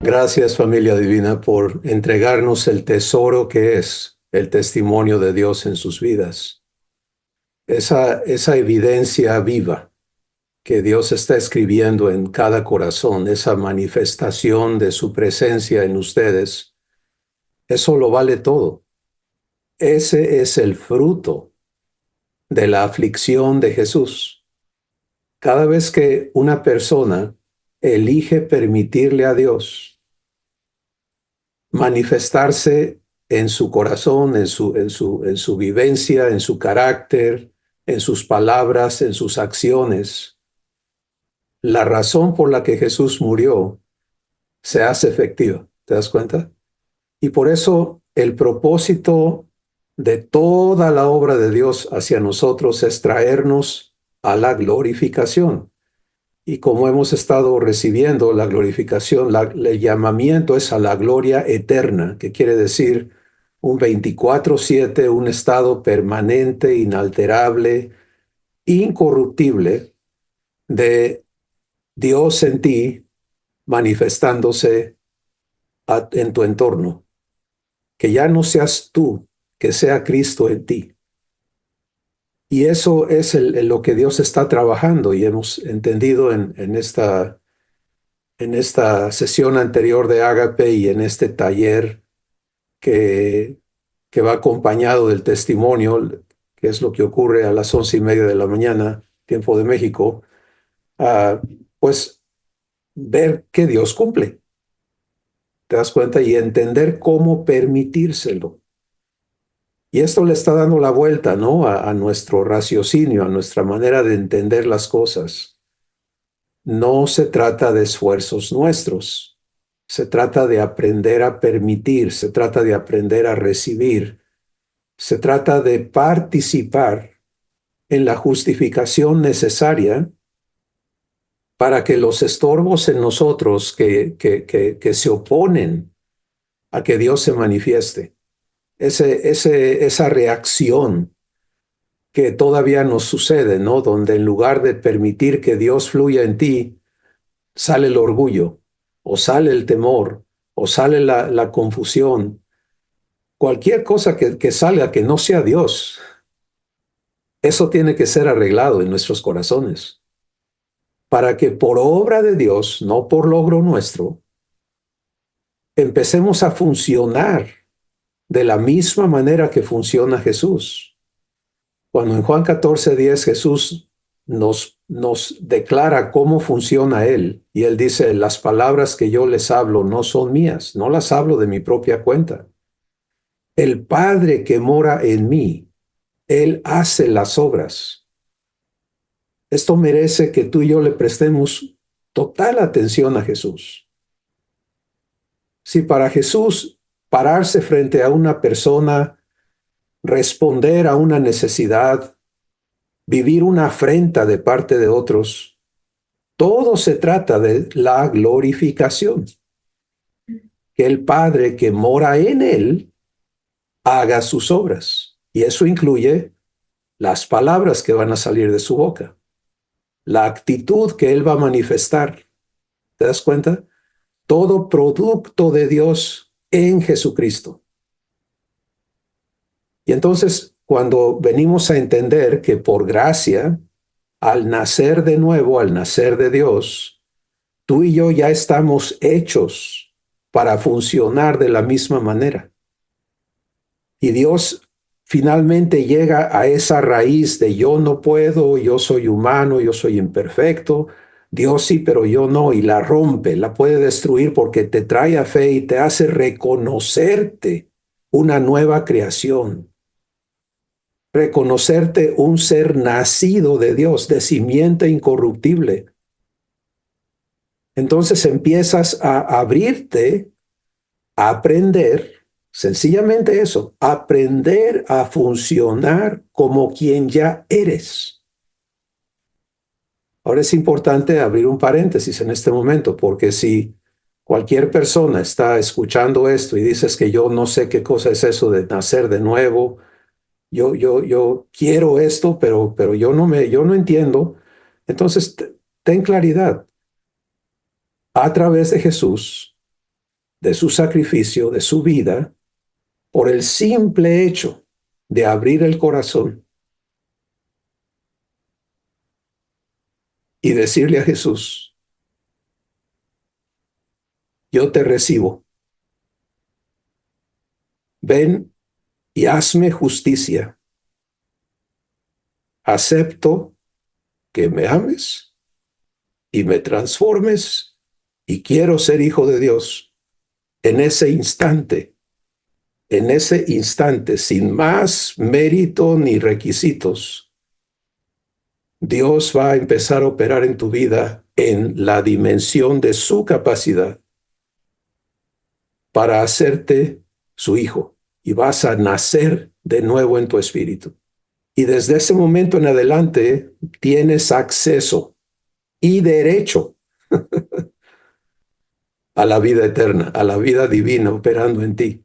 Gracias, familia divina, por entregarnos el tesoro que es el testimonio de Dios en sus vidas. Esa evidencia viva que Dios está escribiendo en cada corazón, esa manifestación de su presencia en ustedes, eso lo vale todo. Ese es el fruto de la aflicción de Jesús. Cada vez que una persona elige permitirle a Dios manifestarse en su corazón, en su vivencia, en su carácter, en sus palabras, en sus acciones, la razón por la que Jesús murió se hace efectiva. ¿Te das cuenta? Y por eso el propósito de toda la obra de Dios hacia nosotros es traernos a la glorificación. Y como hemos estado recibiendo la glorificación, el llamamiento es a la gloria eterna, que quiere decir un 24/7, un estado permanente, inalterable, incorruptible de Dios en ti manifestándose en tu entorno. Que ya no seas tú, que sea Cristo en ti. Y eso es lo que Dios está trabajando y hemos entendido en esta sesión anterior de Ágape y en este taller que, que va acompañado del testimonio, que es lo que ocurre a las 11:30 de la mañana, tiempo de México, uh, pues ver que Dios cumple. ¿Te das cuenta? Y entender cómo permitírselo. Y esto le está dando la vuelta, ¿no? A nuestro raciocinio, a nuestra manera de entender las cosas. No se trata de esfuerzos nuestros. Se trata de aprender a permitir, se trata de aprender a recibir, se trata de participar en la justificación necesaria para que los estorbos en nosotros que se oponen a que Dios se manifieste, esa reacción que todavía nos sucede, ¿no? Donde en lugar de permitir que Dios fluya en ti, sale el orgullo, o sale el temor, o sale la confusión. Cualquier cosa que salga que no sea Dios, eso tiene que ser arreglado en nuestros corazones, para que por obra de Dios, no por logro nuestro, empecemos a funcionar de la misma manera que funciona Jesús. Cuando en Juan 14:10 Jesús nos declara cómo funciona Él, y Él dice, las palabras que yo les hablo no son mías, no las hablo de mi propia cuenta. El Padre que mora en mí, Él hace las obras. Esto merece que tú y yo le prestemos total atención a Jesús. Si para Jesús pararse frente a una persona, responder a una necesidad, vivir una afrenta de parte de otros, todo se trata de la glorificación. Que el Padre que mora en Él haga sus obras. Y eso incluye las palabras que van a salir de su boca, la actitud que Él va a manifestar. ¿Te das cuenta? Todo producto de Dios en Jesucristo. Y entonces, cuando venimos a entender que por gracia, al nacer de nuevo, al nacer de Dios, tú y yo ya estamos hechos para funcionar de la misma manera. Y Dios finalmente llega a esa raíz de yo no puedo, yo soy humano, yo soy imperfecto, Dios sí, pero yo no, y la rompe, la puede destruir porque te trae a fe y te hace reconocerte una nueva creación, reconocerte un ser nacido de Dios, de simiente incorruptible. Entonces empiezas a abrirte, a aprender, sencillamente eso, aprender a funcionar como quien ya eres. Ahora es importante abrir un paréntesis en este momento, porque si cualquier persona está escuchando esto y dices que yo no sé qué cosa es eso de nacer de nuevo, yo quiero esto, pero yo no entiendo, entonces ten claridad. A través de Jesús, de su sacrificio, de su vida, por el simple hecho de abrir el corazón y decirle a Jesús, yo te recibo, ven y hazme justicia, acepto que me ames y me transformes y quiero ser hijo de Dios. En ese instante, sin más mérito ni requisitos, Dios va a empezar a operar en tu vida en la dimensión de su capacidad para hacerte su hijo y vas a nacer de nuevo en tu espíritu. Y desde ese momento en adelante tienes acceso y derecho a la vida eterna, a la vida divina operando en ti.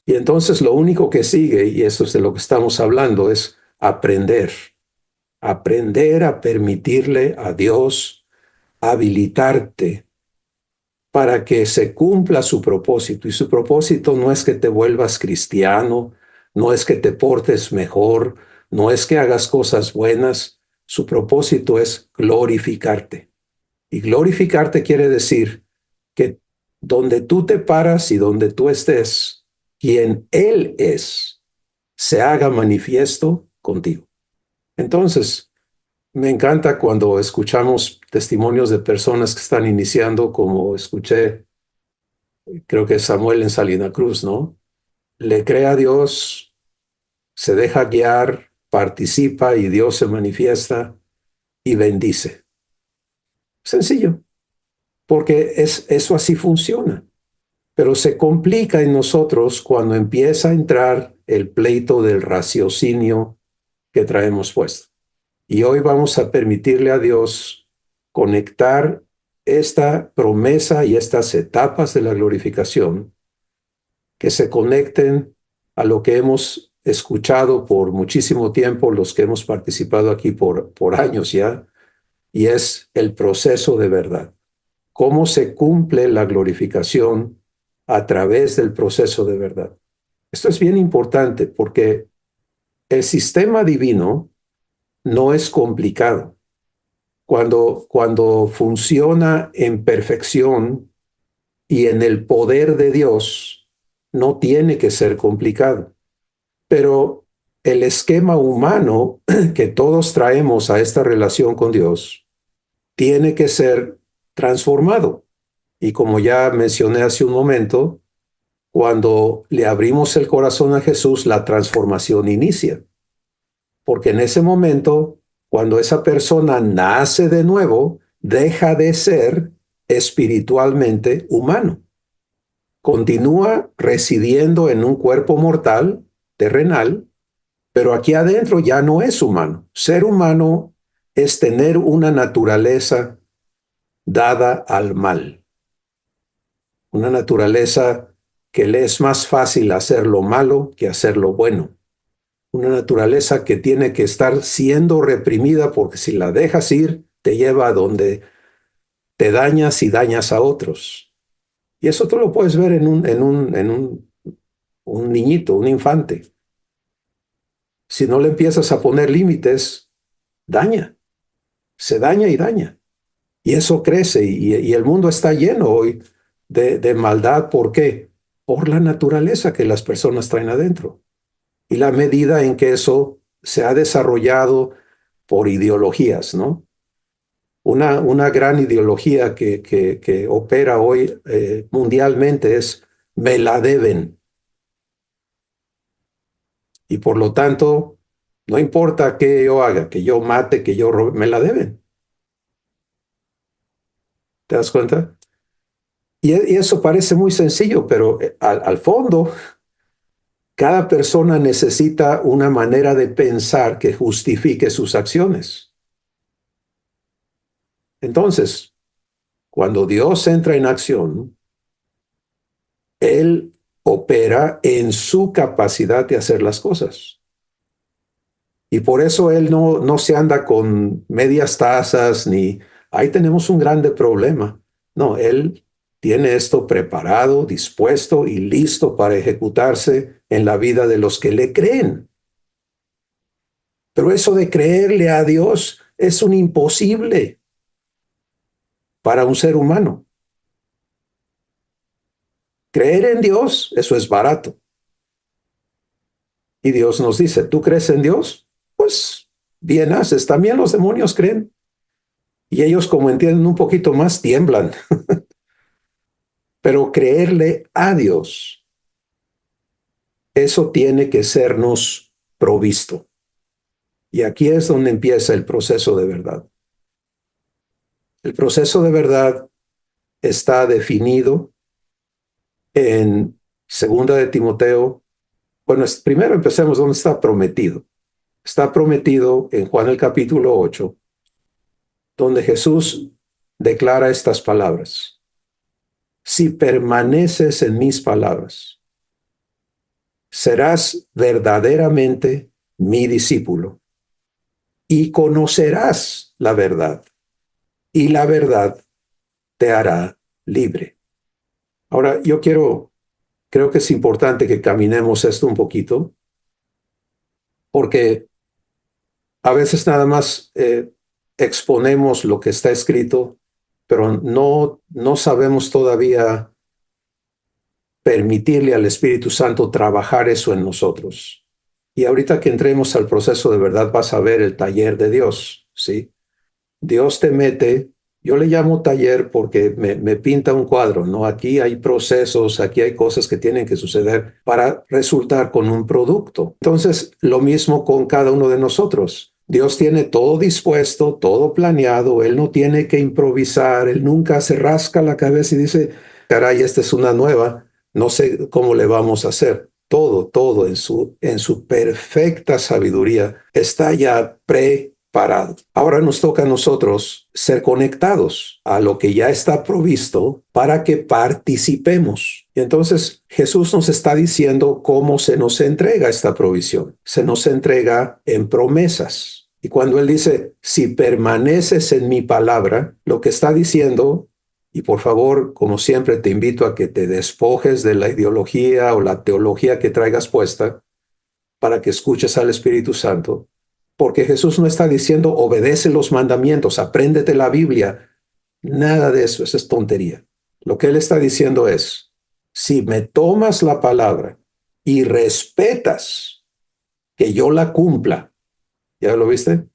Y entonces lo único que sigue, y eso es de lo que estamos hablando, es aprender. Aprender a permitirle a Dios habilitarte para que se cumpla su propósito. Y su propósito no es que te vuelvas cristiano, no es que te portes mejor, no es que hagas cosas buenas. Su propósito es glorificarte. Y glorificarte quiere decir que donde tú te paras y donde tú estés, quien Él es, se haga manifiesto contigo. Entonces, me encanta cuando escuchamos testimonios de personas que están iniciando, como escuché, creo que Samuel en Salina Cruz, ¿no? Le cree a Dios, se deja guiar, participa y Dios se manifiesta y bendice. Sencillo, porque eso así funciona. Pero se complica en nosotros cuando empieza a entrar el pleito del raciocinio que traemos puesto. Y hoy vamos a permitirle a Dios conectar esta promesa y estas etapas de la glorificación que se conecten a lo que hemos escuchado por muchísimo tiempo, los que hemos participado aquí por años ya, y es el proceso de verdad. ¿Cómo se cumple la glorificación a través del proceso de verdad? Esto es bien importante porque el sistema divino no es complicado. Cuando funciona en perfección y en el poder de Dios, no tiene que ser complicado. Pero el esquema humano que todos traemos a esta relación con Dios tiene que ser transformado. Y como ya mencioné hace un momento, cuando le abrimos el corazón a Jesús, la transformación inicia. Porque en ese momento, cuando esa persona nace de nuevo, deja de ser espiritualmente humano. Continúa residiendo en un cuerpo mortal, terrenal, pero aquí adentro ya no es humano. Ser humano es tener una naturaleza dada al mal. Una naturaleza que le es más fácil hacer lo malo que hacer lo bueno. Una naturaleza que tiene que estar siendo reprimida porque si la dejas ir, te lleva a donde te dañas y dañas a otros. Y eso tú lo puedes ver un niñito, un infante. Si no le empiezas a poner límites, daña, se daña y daña. Y eso crece y el mundo está lleno hoy de maldad. ¿Por qué? Por la naturaleza que las personas traen adentro. Y la medida en que eso se ha desarrollado por ideologías, ¿no? Una gran ideología que opera hoy mundialmente es me la deben. Y por lo tanto, no importa qué yo haga, que yo mate, que yo robe, me la deben. ¿Te das cuenta? Y eso parece muy sencillo, pero al fondo, cada persona necesita una manera de pensar que justifique sus acciones. Entonces, cuando Dios entra en acción, Él opera en su capacidad de hacer las cosas. Y por eso Él no se anda con medias tazas ni, ahí tenemos un grande problema. No, Él tiene esto preparado, dispuesto y listo para ejecutarse en la vida de los que le creen. Pero eso de creerle a Dios es un imposible para un ser humano. Creer en Dios, eso es barato. Y Dios nos dice, ¿tú crees en Dios? Pues bien haces. También los demonios creen. Y ellos, como entienden un poquito más, tiemblan. Pero creerle a Dios, eso tiene que sernos provisto. Y aquí es donde empieza el proceso de verdad. El proceso de verdad está definido en Segunda de Timoteo. Bueno, primero empecemos donde está prometido. Está prometido en Juan el capítulo 8, donde Jesús declara estas palabras. Si permaneces en mis palabras, serás verdaderamente mi discípulo y conocerás la verdad, y la verdad te hará libre. Ahora, creo que es importante que caminemos esto un poquito, porque a veces nada más exponemos lo que está escrito, pero no sabemos todavía permitirle al Espíritu Santo trabajar eso en nosotros. Y ahorita que entremos al proceso de verdad vas a ver el taller de Dios, ¿sí? Dios te mete, yo le llamo taller porque me pinta un cuadro, ¿no? Aquí hay procesos, aquí hay cosas que tienen que suceder para resultar con un producto. Entonces, lo mismo con cada uno de nosotros. Dios tiene todo dispuesto, todo planeado, Él no tiene que improvisar, Él nunca se rasca la cabeza y dice, caray, esta es una nueva, no sé cómo le vamos a hacer. Todo en su perfecta sabiduría está ya preparado. Ahora nos toca a nosotros ser conectados a lo que ya está provisto para que participemos. Y entonces Jesús nos está diciendo cómo se nos entrega esta provisión. Se nos entrega en promesas. Y cuando Él dice, si permaneces en mi palabra, lo que está diciendo, y por favor, como siempre, te invito a que te despojes de la ideología o la teología que traigas puesta para que escuches al Espíritu Santo. Porque Jesús no está diciendo, obedece los mandamientos, apréndete la Biblia. Nada de eso, esa es tontería. Lo que Él está diciendo es, si me tomas la palabra y respetas que yo la cumpla, ¿ya lo viste?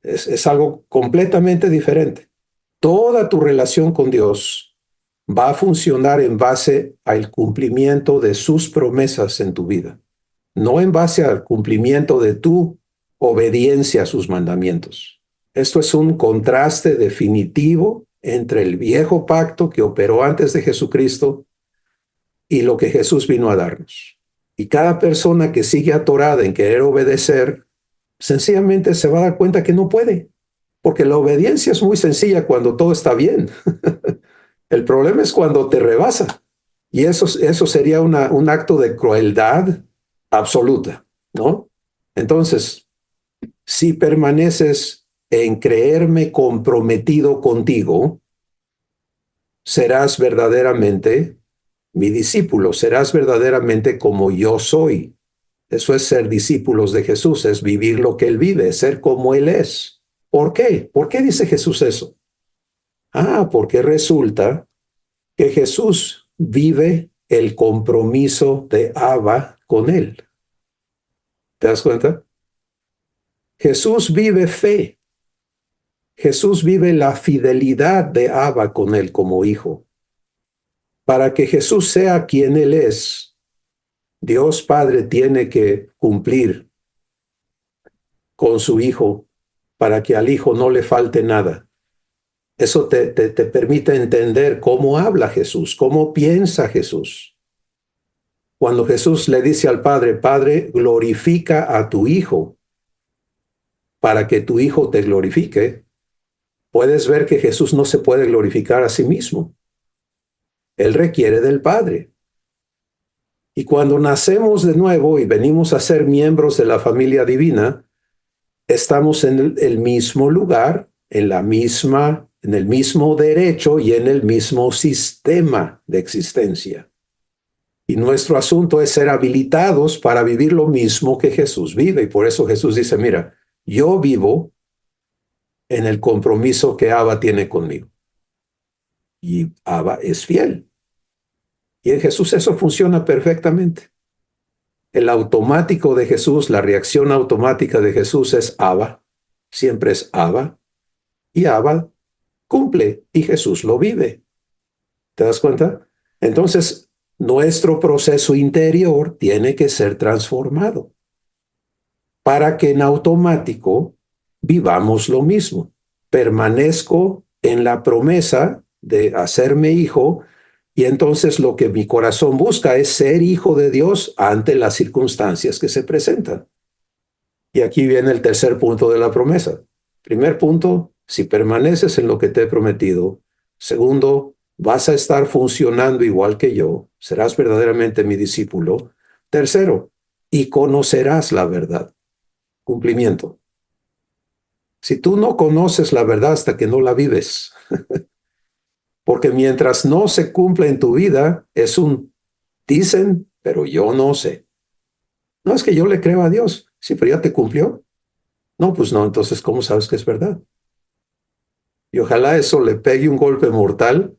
Es algo completamente diferente. Toda tu relación con Dios va a funcionar en base al cumplimiento de sus promesas en tu vida, no en base al cumplimiento de tu obediencia a sus mandamientos. Esto es un contraste definitivo entre el viejo pacto que operó antes de Jesucristo y lo que Jesús vino a darnos. Y cada persona que sigue atorada en querer obedecer, sencillamente se va a dar cuenta que no puede. Porque la obediencia es muy sencilla cuando todo está bien. El problema es cuando te rebasa. Y eso sería un acto de crueldad absoluta, ¿no? Entonces, si permaneces en creerme comprometido contigo, serás verdaderamente mi discípulo, serás verdaderamente como yo soy. Eso es ser discípulos de Jesús, es vivir lo que Él vive, ser como Él es. ¿Por qué? ¿Por qué dice Jesús eso? Porque resulta que Jesús vive el compromiso de Abba con Él. ¿Te das cuenta? Jesús vive fe. Jesús vive la fidelidad de Abba con Él como hijo. Para que Jesús sea quien Él es, Dios Padre tiene que cumplir con su Hijo para que al Hijo no le falte nada. Eso te permite entender cómo habla Jesús, cómo piensa Jesús. Cuando Jesús le dice al Padre, Padre, glorifica a tu Hijo para que tu Hijo te glorifique, puedes ver que Jesús no se puede glorificar a sí mismo. Él requiere del Padre. Y cuando nacemos de nuevo y venimos a ser miembros de la familia divina, estamos en el mismo lugar, en la misma en el mismo derecho y en el mismo sistema de existencia. Y nuestro asunto es ser habilitados para vivir lo mismo que Jesús vive. Y por eso Jesús dice, mira, yo vivo en el compromiso que Abba tiene conmigo. Y Abba es fiel. Y en Jesús eso funciona perfectamente. El automático de Jesús, la reacción automática de Jesús es Abba. Siempre es Abba. Y Abba cumple y Jesús lo vive. ¿Te das cuenta? Entonces, nuestro proceso interior tiene que ser transformado para que en automático vivamos lo mismo. Permanezco en la promesa de hacerme hijo y entonces lo que mi corazón busca es ser hijo de Dios ante las circunstancias que se presentan. Y aquí viene el tercer punto de la promesa. Primer punto, si permaneces en lo que te he prometido. Segundo, vas a estar funcionando igual que yo. Serás verdaderamente mi discípulo. Tercero, y conocerás la verdad. Cumplimiento. Si tú no conoces la verdad hasta que no la vives, porque mientras no se cumpla en tu vida, es un dicen, pero yo no sé. No es que yo le creo a Dios. Sí, pero ya te cumplió. No, pues no, entonces, ¿cómo sabes que es verdad? Y ojalá eso le pegue un golpe mortal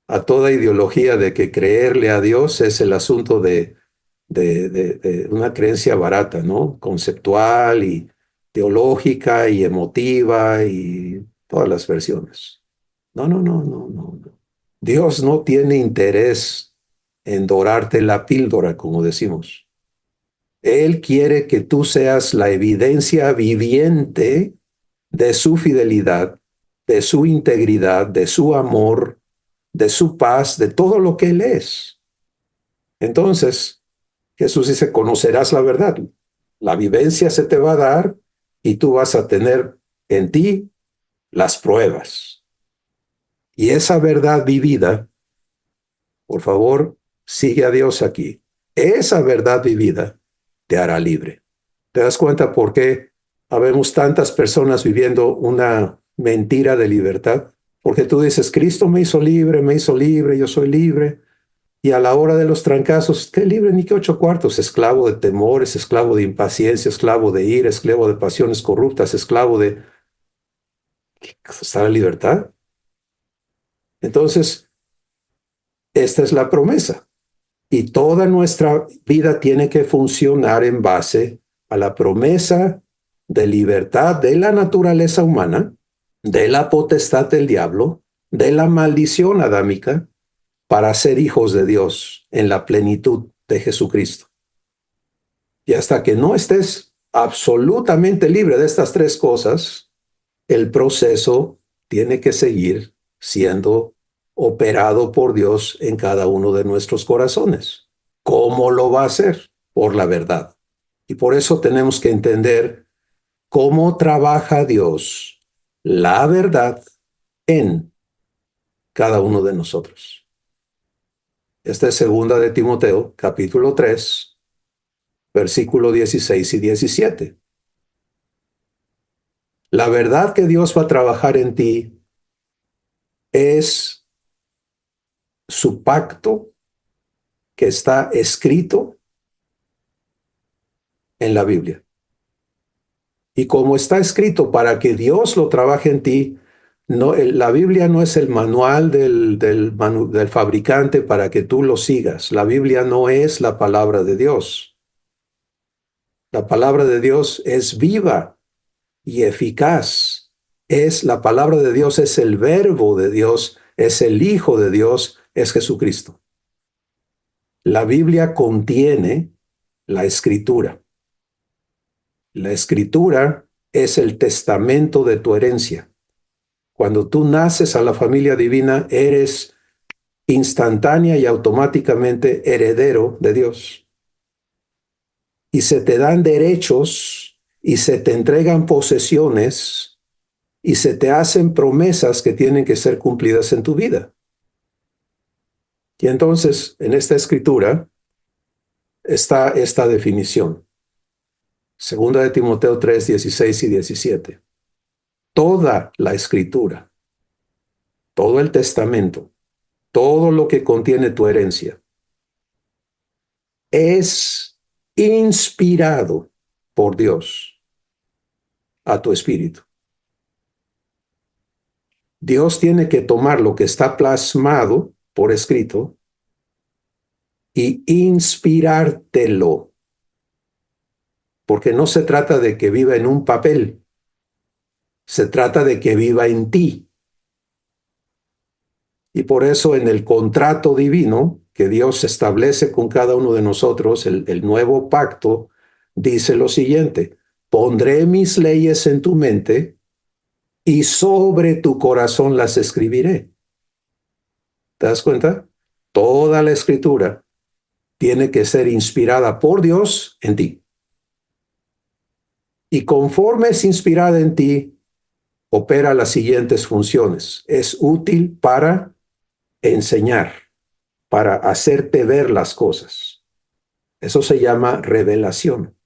a toda ideología de que creerle a Dios es el asunto de una creencia barata, ¿no? Conceptual y teológica y emotiva y todas las versiones. No, no, no, no, no, no. Dios no tiene interés en dorarte la píldora, como decimos. Él quiere que tú seas la evidencia viviente de su fidelidad, de su integridad, de su amor, de su paz, de todo lo que Él es. Entonces, Jesús dice, conocerás la verdad. La vivencia se te va a dar y tú vas a tener en ti las pruebas. Y esa verdad vivida, por favor, sigue a Dios aquí. Esa verdad vivida te hará libre. ¿Te das cuenta por qué habemos tantas personas viviendo una mentira de libertad? Porque tú dices, Cristo me hizo libre, yo soy libre. Y a la hora de los trancazos, ¿qué libre ni qué 8 cuartos? Esclavo de temores, esclavo de impaciencia, esclavo de ira, esclavo de pasiones corruptas, esclavo de... ¿Está la libertad? Entonces, esta es la promesa. Y toda nuestra vida tiene que funcionar en base a la promesa de libertad de la naturaleza humana, de la potestad del diablo, de la maldición adámica, para ser hijos de Dios en la plenitud de Jesucristo. Y hasta que no estés absolutamente libre de estas tres cosas, el proceso tiene que seguir siendo operado por Dios en cada uno de nuestros corazones. ¿Cómo lo va a hacer? Por la verdad. Y por eso tenemos que entender cómo trabaja Dios la verdad en cada uno de nosotros. Esta es segunda de Timoteo, capítulo 3, versículo 16 y 17. La verdad que Dios va a trabajar en ti es su pacto que está escrito en la Biblia. Y como está escrito para que Dios lo trabaje en ti, no, la Biblia no es el manual del fabricante para que tú lo sigas. La Biblia no es la palabra de Dios. La palabra de Dios es viva y eficaz. La palabra de Dios es el verbo de Dios, es el Hijo de Dios, es Jesucristo. La Biblia contiene la Escritura. La Escritura es el testamento de tu herencia. Cuando tú naces a la familia divina, eres instantánea y automáticamente heredero de Dios. Y se te dan derechos y se te entregan posesiones y se te hacen promesas que tienen que ser cumplidas en tu vida. Y entonces, en esta escritura está esta definición. Segunda de Timoteo 3, 16 y 17. Toda la escritura todo el testamento, todo lo que contiene tu herencia, es inspirado por Dios a tu espíritu. Dios tiene que tomar lo que está plasmado por escrito y inspirártelo, porque no se trata de que viva en un papel, se trata de que viva en ti. Y por eso en el contrato divino que Dios establece con cada uno de nosotros, el nuevo pacto, dice lo siguiente: pondré mis leyes en tu mente y sobre tu corazón las escribiré. ¿Te das cuenta? Toda la escritura tiene que ser inspirada por Dios en ti. Y conforme es inspirada en ti, opera las siguientes funciones. Es útil para enseñar, para hacerte ver las cosas. Eso se llama revelación.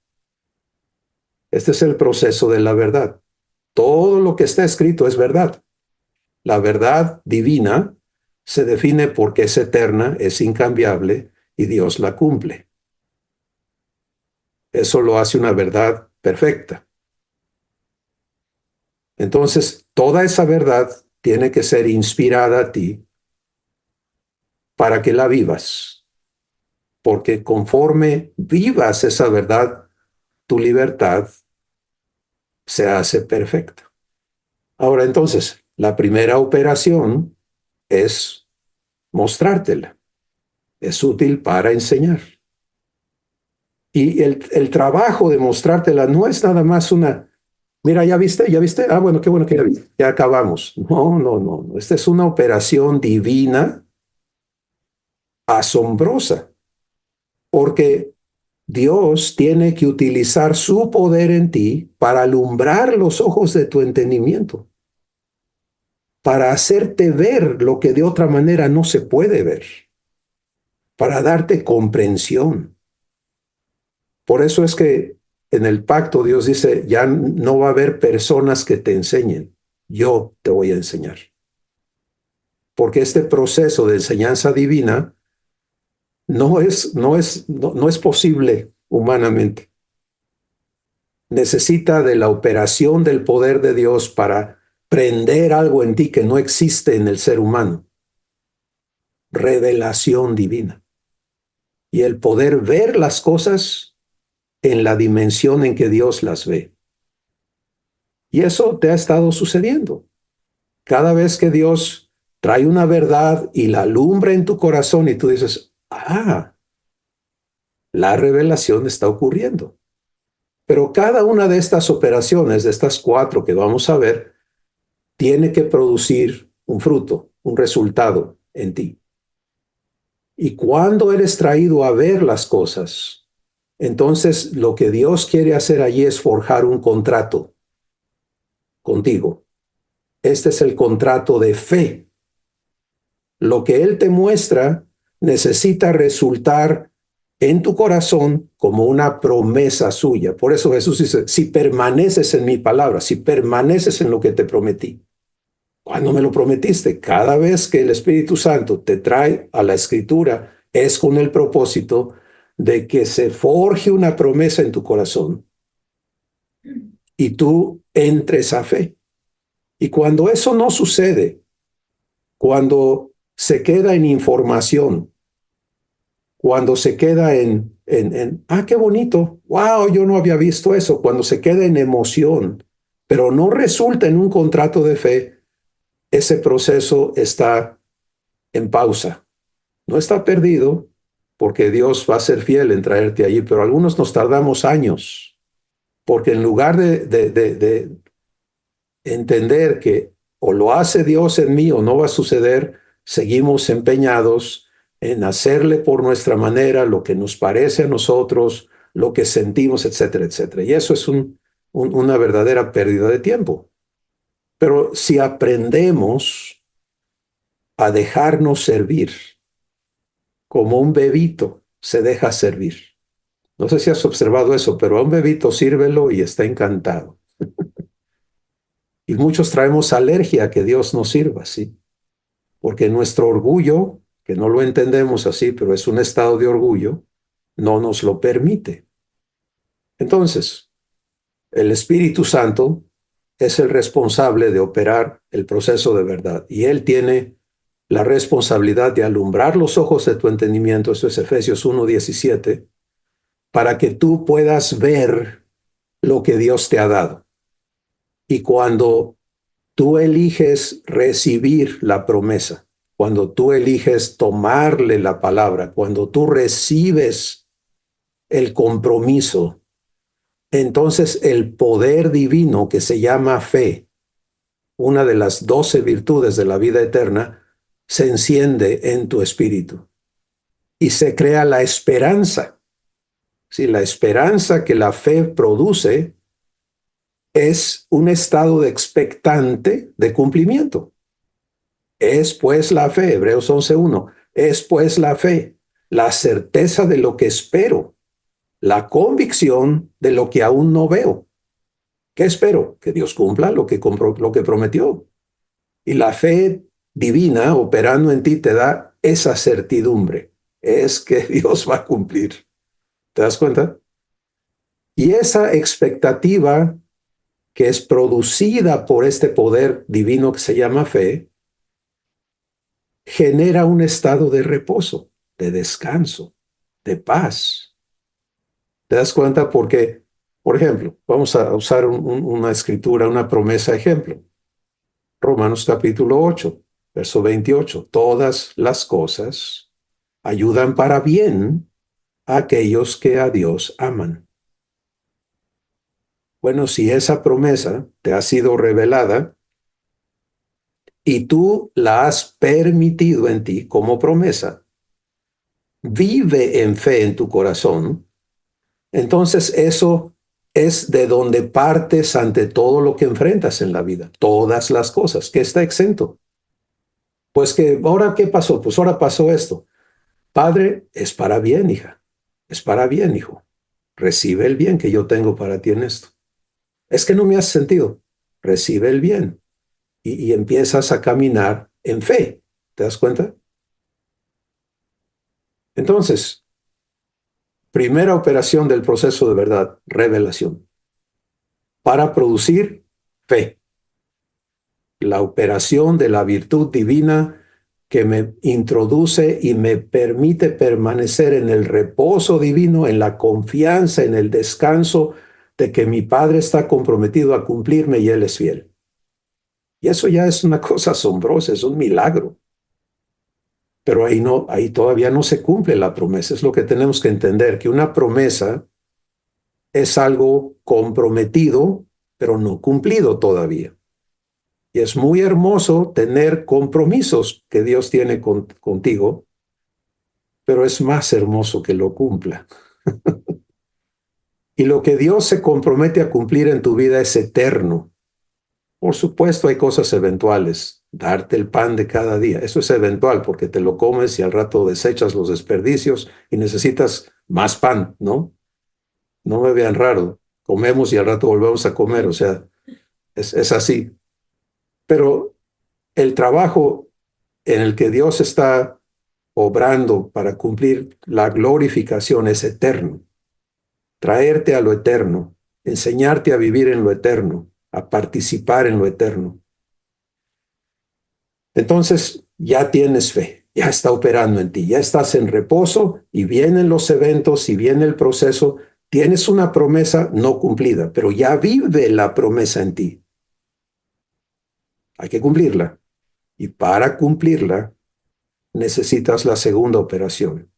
Este es el proceso de la verdad. Todo lo que está escrito es verdad. La verdad divina se define porque es eterna, es incambiable y Dios la cumple. Eso lo hace una verdad perfecta. Entonces, toda esa verdad tiene que ser inspirada a ti para que la vivas, porque conforme vivas esa verdad, tu libertad se hace perfecta. Ahora, entonces, la primera operación es mostrártela. Es útil para enseñar. Y el trabajo de mostrártela no es nada más una, mira, ¿ya viste? ¿Ya viste? Ah, bueno, qué bueno que ya viste. Ya acabamos. No, no, no, no. Esta es una operación divina asombrosa, porque Dios tiene que utilizar su poder en ti para alumbrar los ojos de tu entendimiento, para hacerte ver lo que de otra manera no se puede ver, para darte comprensión. Por eso es que en el pacto Dios dice, ya no va a haber personas que te enseñen, yo te voy a enseñar. Porque este proceso de enseñanza divina no es posible humanamente. Necesita de la operación del poder de Dios para prender algo en ti que no existe en el ser humano. Revelación divina. Y el poder ver las cosas en la dimensión en que Dios las ve. Y eso te ha estado sucediendo. Cada vez que Dios trae una verdad y la alumbra en tu corazón y tú dices, ah, la revelación está ocurriendo. Pero cada una de estas operaciones, de estas 4 que vamos a ver, tiene que producir un fruto, un resultado en ti. Y cuando eres traído a ver las cosas, entonces lo que Dios quiere hacer allí es forjar un contrato contigo. Este es el contrato de fe. Lo que Él te muestra necesita resultar en tu corazón como una promesa suya. Por eso Jesús dice, si permaneces en mi palabra, si permaneces en lo que te prometí. Cuando me lo prometiste, cada vez que el Espíritu Santo te trae a la Escritura, es con el propósito de que se forje una promesa en tu corazón y tú entres a fe. Y cuando eso no sucede, cuando se queda en información, cuando se queda qué bonito, wow, yo no había visto eso, cuando se queda en emoción, pero no resulta en un contrato de fe, ese proceso está en pausa. No está perdido, porque Dios va a ser fiel en traerte allí, pero algunos nos tardamos años, porque en lugar de entender que o lo hace Dios en mí o no va a suceder, seguimos empeñados en hacerle por nuestra manera lo que nos parece a nosotros, lo que sentimos, etcétera, etcétera. Y eso es una verdadera pérdida de tiempo. Pero si aprendemos a dejarnos servir, como un bebito se deja servir. No sé si has observado eso, pero a un bebito sírvelo y está encantado. Y muchos traemos alergia a que Dios nos sirva, ¿sí? porque nuestro orgullo, que no lo entendemos así, pero es un estado de orgullo, no nos lo permite. Entonces, el Espíritu Santo es el responsable de operar el proceso de verdad y Él tiene la responsabilidad de alumbrar los ojos de tu entendimiento, esto es Efesios 1:17, para que tú puedas ver lo que Dios te ha dado. Y cuando tú eliges recibir la promesa, cuando tú eliges tomarle la palabra, cuando tú recibes el compromiso, entonces el poder divino que se llama fe, una de las 12 virtudes de la vida eterna, se enciende en tu espíritu y se crea la esperanza. Sí, la esperanza que la fe produce es un estado de expectante de cumplimiento. Es pues la fe, Hebreos 11:1, es pues la fe, la certeza de lo que espero, la convicción de lo que aún no veo. ¿Qué espero? Que Dios cumpla lo que prometió. Y la fe divina operando en ti te da esa certidumbre. Es que Dios va a cumplir. ¿Te das cuenta? Y esa expectativa que es producida por este poder divino que se llama fe, genera un estado de reposo, de descanso, de paz. ¿Te das cuenta? Porque, por ejemplo, vamos a usar una escritura, una promesa ejemplo. Romanos capítulo 8, verso 28. Todas las cosas ayudan para bien a aquellos que a Dios aman. Bueno, si esa promesa te ha sido revelada y tú la has permitido en ti como promesa, vive en fe en tu corazón, entonces eso es de donde partes ante todo lo que enfrentas en la vida, todas las cosas, que está exento. Pues que ahora, ¿qué pasó? Pues ahora pasó esto. Padre, es para bien, hija. Es para bien, hijo. Recibe el bien que yo tengo para ti en esto. Es que no me has sentido. Recibe el bien. Y empiezas a caminar en fe. ¿Te das cuenta? Entonces, primera operación del proceso de verdad, revelación. Para producir fe. La operación de la virtud divina que me introduce y me permite permanecer en el reposo divino, en la confianza, en el descanso de que mi Padre está comprometido a cumplirme y Él es fiel. Y eso ya es una cosa asombrosa, es un milagro. Pero ahí no, ahí todavía no se cumple la promesa. Es lo que tenemos que entender, que una promesa es algo comprometido, pero no cumplido todavía. Y es muy hermoso tener compromisos que Dios tiene contigo, pero es más hermoso que lo cumpla. Y lo que Dios se compromete a cumplir en tu vida es eterno. Por supuesto, hay cosas eventuales. Darte el pan de cada día. Eso es eventual porque te lo comes y al rato desechas los desperdicios y necesitas más pan, ¿no? No me vean raro. Comemos y al rato volvemos a comer. O sea, es así. Pero el trabajo en el que Dios está obrando para cumplir la glorificación es eterno. Traerte a lo eterno, enseñarte a vivir en lo eterno, a participar en lo eterno. Entonces ya tienes fe, ya está operando en ti, ya estás en reposo y vienen los eventos y viene el proceso. Tienes una promesa no cumplida, pero ya vive la promesa en ti. Hay que cumplirla. Y para cumplirla necesitas la segunda operación.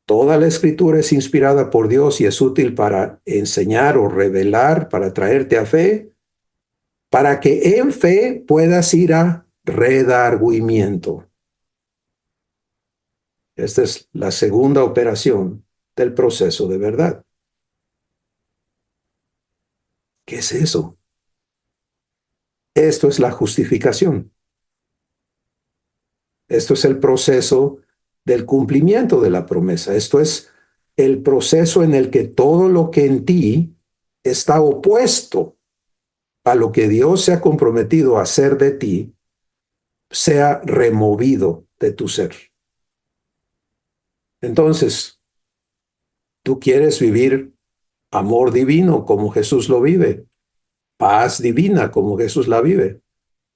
Toda la escritura es inspirada por Dios y es útil para enseñar o revelar, para traerte a fe, para que en fe puedas ir a redargüimiento. Esta es la segunda operación del proceso de verdad. ¿Qué es eso? Esto es la justificación. Esto es el proceso del cumplimiento de la promesa. Esto es el proceso en el que todo lo que en ti está opuesto a lo que Dios se ha comprometido a hacer de ti, sea removido de tu ser. Entonces, tú quieres vivir amor divino como Jesús lo vive, paz divina como Jesús la vive.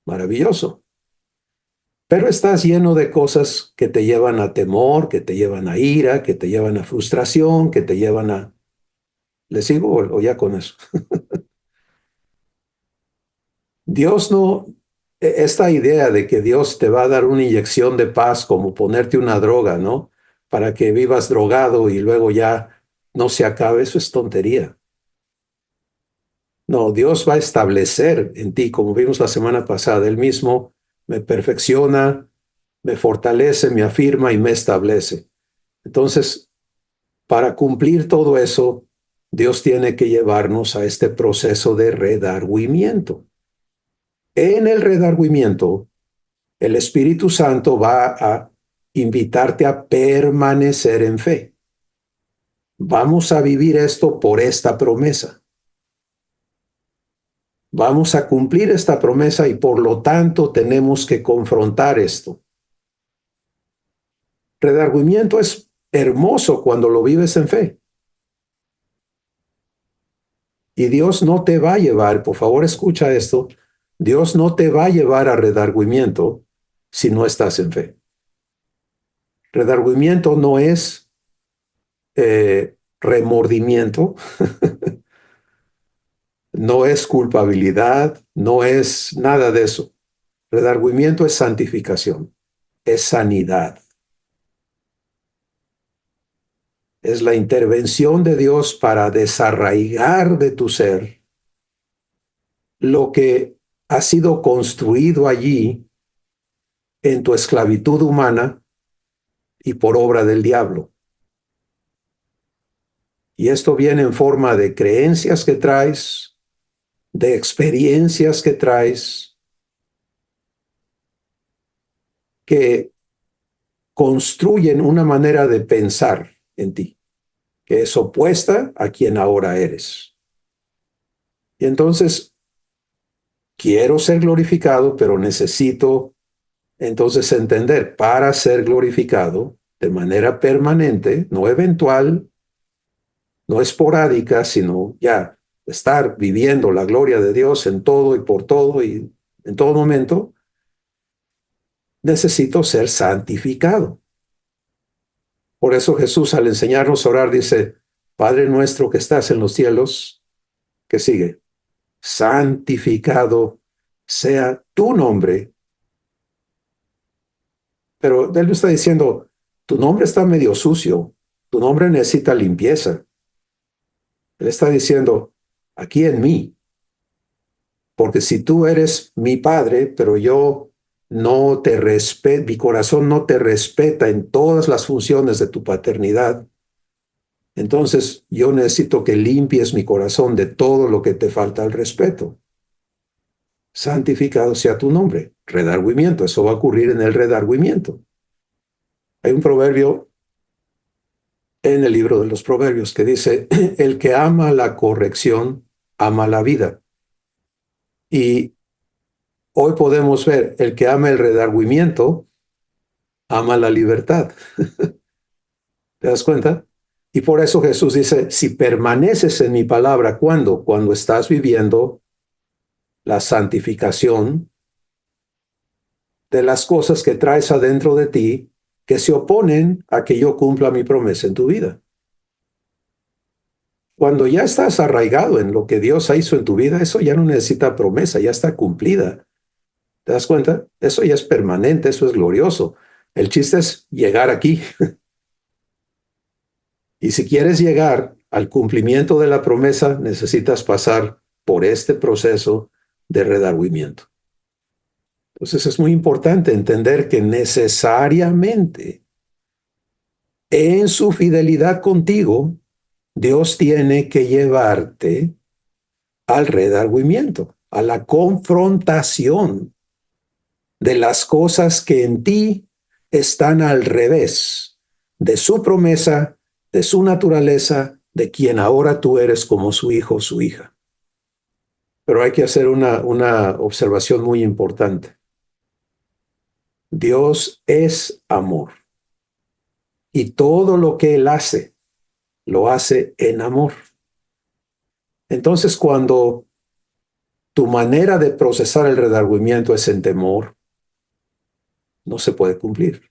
Maravilloso. Pero estás lleno de cosas que te llevan a temor, que te llevan a ira, que te llevan a frustración, que te llevan a... ¿Le sigo o ya con eso? Dios no... Esta idea de que Dios te va a dar una inyección de paz como ponerte una droga, ¿no? Para que vivas drogado y luego ya no se acabe, eso es tontería. No, Dios va a establecer en ti, como vimos la semana pasada, Él mismo me perfecciona, me fortalece, me afirma y me establece. Entonces, para cumplir todo eso, Dios tiene que llevarnos a este proceso de redargüimiento. En el redargüimiento, el Espíritu Santo va a invitarte a permanecer en fe. Vamos a vivir esto por esta promesa. Vamos a cumplir esta promesa y por lo tanto tenemos que confrontar esto. Redargüimiento es hermoso cuando lo vives en fe. Y Dios no te va a llevar, por favor escucha esto, Dios no te va a llevar a redargüimiento si no estás en fe. Redargüimiento no es remordimiento, no es culpabilidad, no es nada de eso. Redargüimiento es santificación, es sanidad. Es la intervención de Dios para desarraigar de tu ser lo que ha sido construido allí en tu esclavitud humana y por obra del diablo. Y esto viene en forma de creencias que traes, de experiencias que traes, que construyen una manera de pensar en ti, que es opuesta a quien ahora eres. Y entonces, quiero ser glorificado, pero necesito entonces entender, para ser glorificado de manera permanente, no eventual, no esporádica, sino ya estar viviendo la gloria de Dios en todo y por todo y en todo momento, necesito ser santificado. Por eso Jesús al enseñarnos a orar dice, Padre nuestro que estás en los cielos, que sigue, santificado sea tu nombre. Pero Él está diciendo, tu nombre está medio sucio, tu nombre necesita limpieza. Él está diciendo, aquí en mí, porque si tú eres mi padre, pero yo no te respeto, mi corazón no te respeta en todas las funciones de tu paternidad, entonces yo necesito que limpies mi corazón de todo lo que te falta al respeto. Santificado sea tu nombre. Redargüimiento, eso va a ocurrir en el redargüimiento. Hay un proverbio en el libro de los proverbios que dice, el que ama la corrección, ama la vida. Y hoy podemos ver, el que ama el redargüimiento, ama la libertad. ¿Te das cuenta? Y por eso Jesús dice, si permaneces en mi palabra, ¿cuándo? Cuando estás viviendo la santificación de las cosas que traes adentro de ti que se oponen a que yo cumpla mi promesa en tu vida. Cuando ya estás arraigado en lo que Dios hizo en tu vida, eso ya no necesita promesa, ya está cumplida. ¿Te das cuenta? Eso ya es permanente, eso es glorioso. El chiste es llegar aquí. Y si quieres llegar al cumplimiento de la promesa, necesitas pasar por este proceso de redargüimiento. Entonces es muy importante entender que necesariamente en su fidelidad contigo, Dios tiene que llevarte al redargüimiento, a la confrontación de las cosas que en ti están al revés de su promesa, de su naturaleza, de quien ahora tú eres como su hijo o su hija. Pero hay que hacer una observación muy importante. Dios es amor. Y todo lo que Él hace, lo hace en amor. Entonces, cuando tu manera de procesar el redargüimiento es en temor, no se puede cumplir.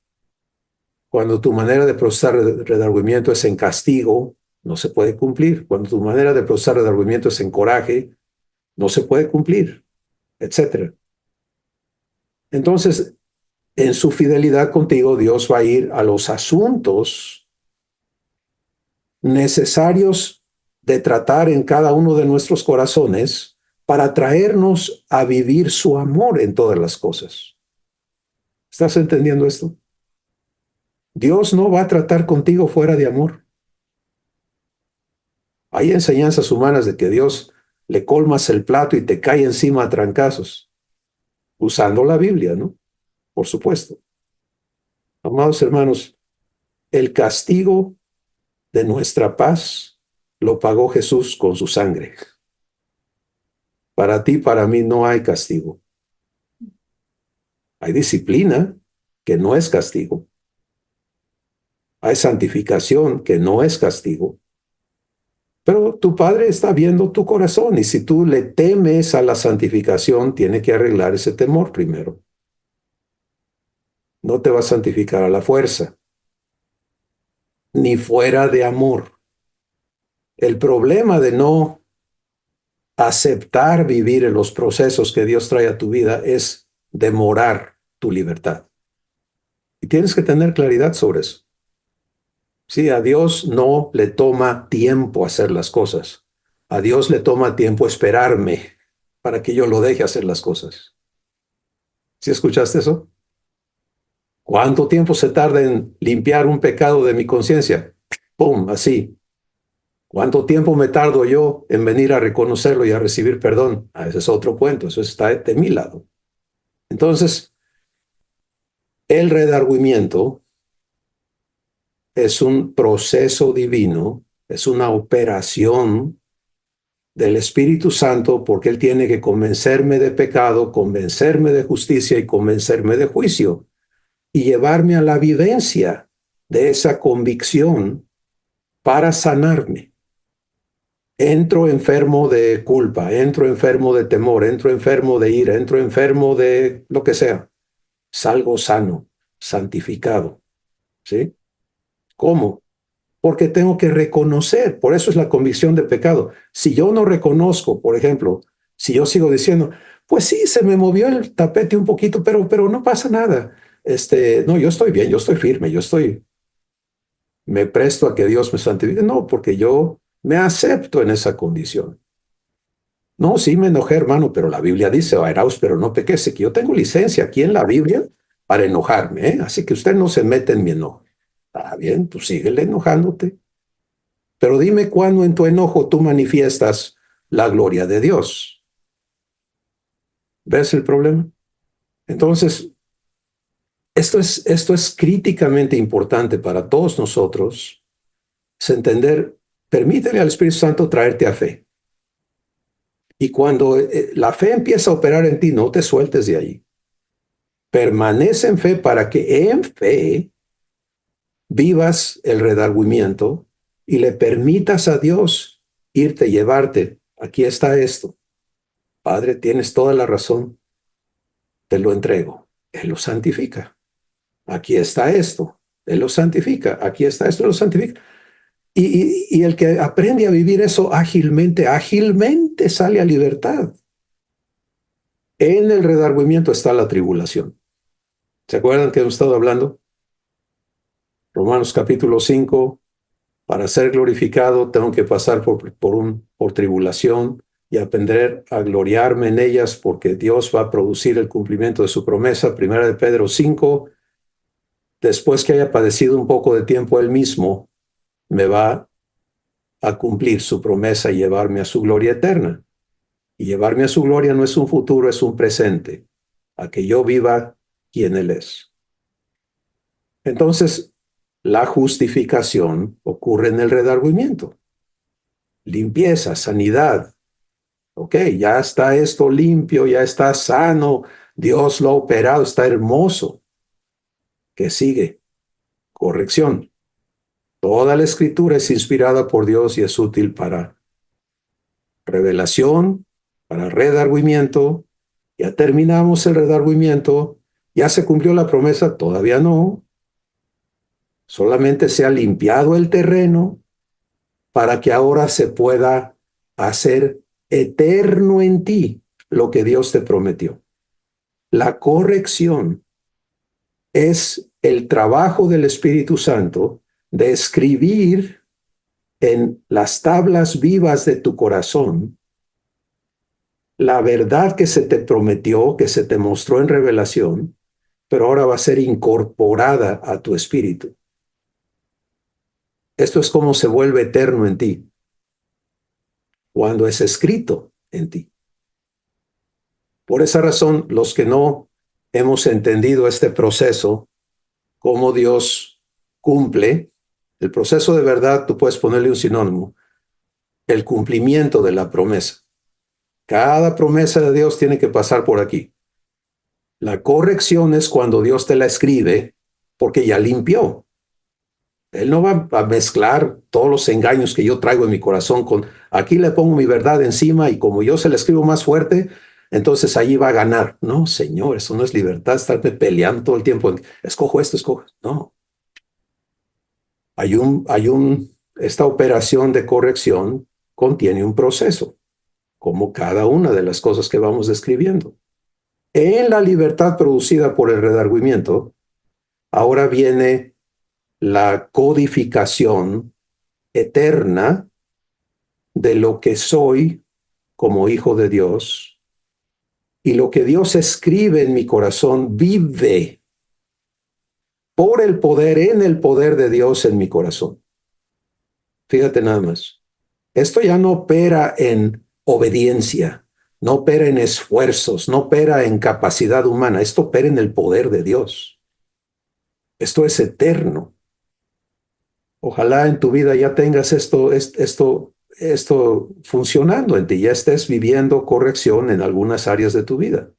Cuando tu manera de procesar el redargüimiento es en castigo, no se puede cumplir. Cuando tu manera de procesar el redargüimiento es en coraje, no se puede cumplir, etc. Entonces, en su fidelidad contigo, Dios va a ir a los asuntos necesarios de tratar en cada uno de nuestros corazones para traernos a vivir su amor en todas las cosas. ¿Estás entendiendo esto? Dios no va a tratar contigo fuera de amor. Hay enseñanzas humanas de que Dios le colmas el plato y te cae encima a trancazos, usando la Biblia, ¿no? Por supuesto. Amados hermanos, el castigo de nuestra paz lo pagó Jesús con su sangre. Para ti, para mí, no hay castigo. Hay disciplina, que no es castigo. Hay santificación, que no es castigo. Pero tu Padre está viendo tu corazón y si tú le temes a la santificación, tiene que arreglar ese temor primero. No te va a santificar a la fuerza, ni fuera de amor. El problema de no aceptar vivir en los procesos que Dios trae a tu vida es demorar tu libertad. Y tienes que tener claridad sobre eso. Sí, a Dios no le toma tiempo hacer las cosas. A Dios le toma tiempo esperarme para que yo lo deje hacer las cosas. ¿Sí escuchaste eso? ¿Cuánto tiempo se tarda en limpiar un pecado de mi conciencia? ¡Pum! Así. ¿Cuánto tiempo me tardo yo en venir a reconocerlo y a recibir perdón? Ese es otro cuento, eso está de mi lado. Entonces, el redargüimiento es un proceso divino, es una operación del Espíritu Santo porque Él tiene que convencerme de pecado, convencerme de justicia y convencerme de juicio y llevarme a la vivencia de esa convicción para sanarme. Entro enfermo de culpa, entro enfermo de temor, entro enfermo de ira, entro enfermo de lo que sea. Salgo sano, santificado. ¿Sí? ¿Cómo? Porque tengo que reconocer, por eso es la convicción de pecado. Si yo no reconozco, por ejemplo, si yo sigo diciendo, pues sí, se me movió el tapete un poquito, pero no pasa nada. No, yo estoy bien, yo estoy firme, me presto a que Dios me santifique. No, porque yo me acepto en esa condición. No, sí me enojé, hermano, pero la Biblia dice, airaos, pero no pequéis, que yo tengo licencia aquí en la Biblia para enojarme, ¿eh? Así que usted no se mete en mi enojo. Está bien, pues síguele enojándote. Pero dime cuándo en tu enojo tú manifiestas la gloria de Dios. ¿Ves el problema? Entonces, esto es críticamente importante para todos nosotros, es entender, permítele al Espíritu Santo traerte a fe. Y cuando la fe empieza a operar en ti, no te sueltes de ahí. Permanece en fe para que en fe vivas el redargüimiento y le permitas a Dios irte, llevarte. Aquí está esto. Padre, tienes toda la razón. Te lo entrego. Él lo santifica. Aquí está esto. Él lo santifica. Aquí está esto. Él lo santifica. Y el que aprende a vivir eso ágilmente, ágilmente sale a libertad. En el redargüimiento está la tribulación. ¿Se acuerdan que hemos estado hablando? Romanos capítulo 5. Para ser glorificado tengo que pasar por tribulación y aprender a gloriarme en ellas porque Dios va a producir el cumplimiento de su promesa. Primera de Pedro 5. Después que haya padecido un poco de tiempo, Él mismo me va a cumplir su promesa y llevarme a su gloria eterna. Y llevarme a su gloria no es un futuro, es un presente, a que yo viva quien Él es. Entonces, la justificación ocurre en el redargüimiento. Limpieza, sanidad. Ok, ya está esto limpio, ya está sano, Dios lo ha operado, está hermoso. ¿Qué sigue? Corrección. Toda la escritura es inspirada por Dios y es útil para revelación, para redargüimiento. Ya terminamos el redargüimiento. ¿Ya se cumplió la promesa? Todavía no. Solamente se ha limpiado el terreno para que ahora se pueda hacer eterno en ti lo que Dios te prometió. La corrección es el trabajo del Espíritu Santo de escribir en las tablas vivas de tu corazón la verdad que se te prometió, que se te mostró en revelación, pero ahora va a ser incorporada a tu espíritu. Esto es como se vuelve eterno en ti, cuando es escrito en ti. Por esa razón, los que no hemos entendido este proceso, cómo Dios cumple, el proceso de verdad, tú puedes ponerle un sinónimo, el cumplimiento de la promesa. Cada promesa de Dios tiene que pasar por aquí. La corrección es cuando Dios te la escribe porque ya limpió. Él no va a mezclar todos los engaños que yo traigo en mi corazón con, aquí le pongo mi verdad encima y como yo se la escribo más fuerte, entonces allí va a ganar. No, Señor, eso no es libertad, estarme peleando todo el tiempo. Escojo esto, escojo. No. Esta operación de corrección contiene un proceso, como cada una de las cosas que vamos describiendo. En la libertad producida por el redargüimiento, ahora viene la codificación eterna de lo que soy como hijo de Dios, y lo que Dios escribe en mi corazón vive por el poder, en el poder de Dios en mi corazón. Fíjate nada más. Esto ya no opera en obediencia, no opera en esfuerzos, no opera en capacidad humana, esto opera en el poder de Dios. Esto es eterno. Ojalá en tu vida ya tengas esto funcionando en ti, ya estés viviendo corrección en algunas áreas de tu vida.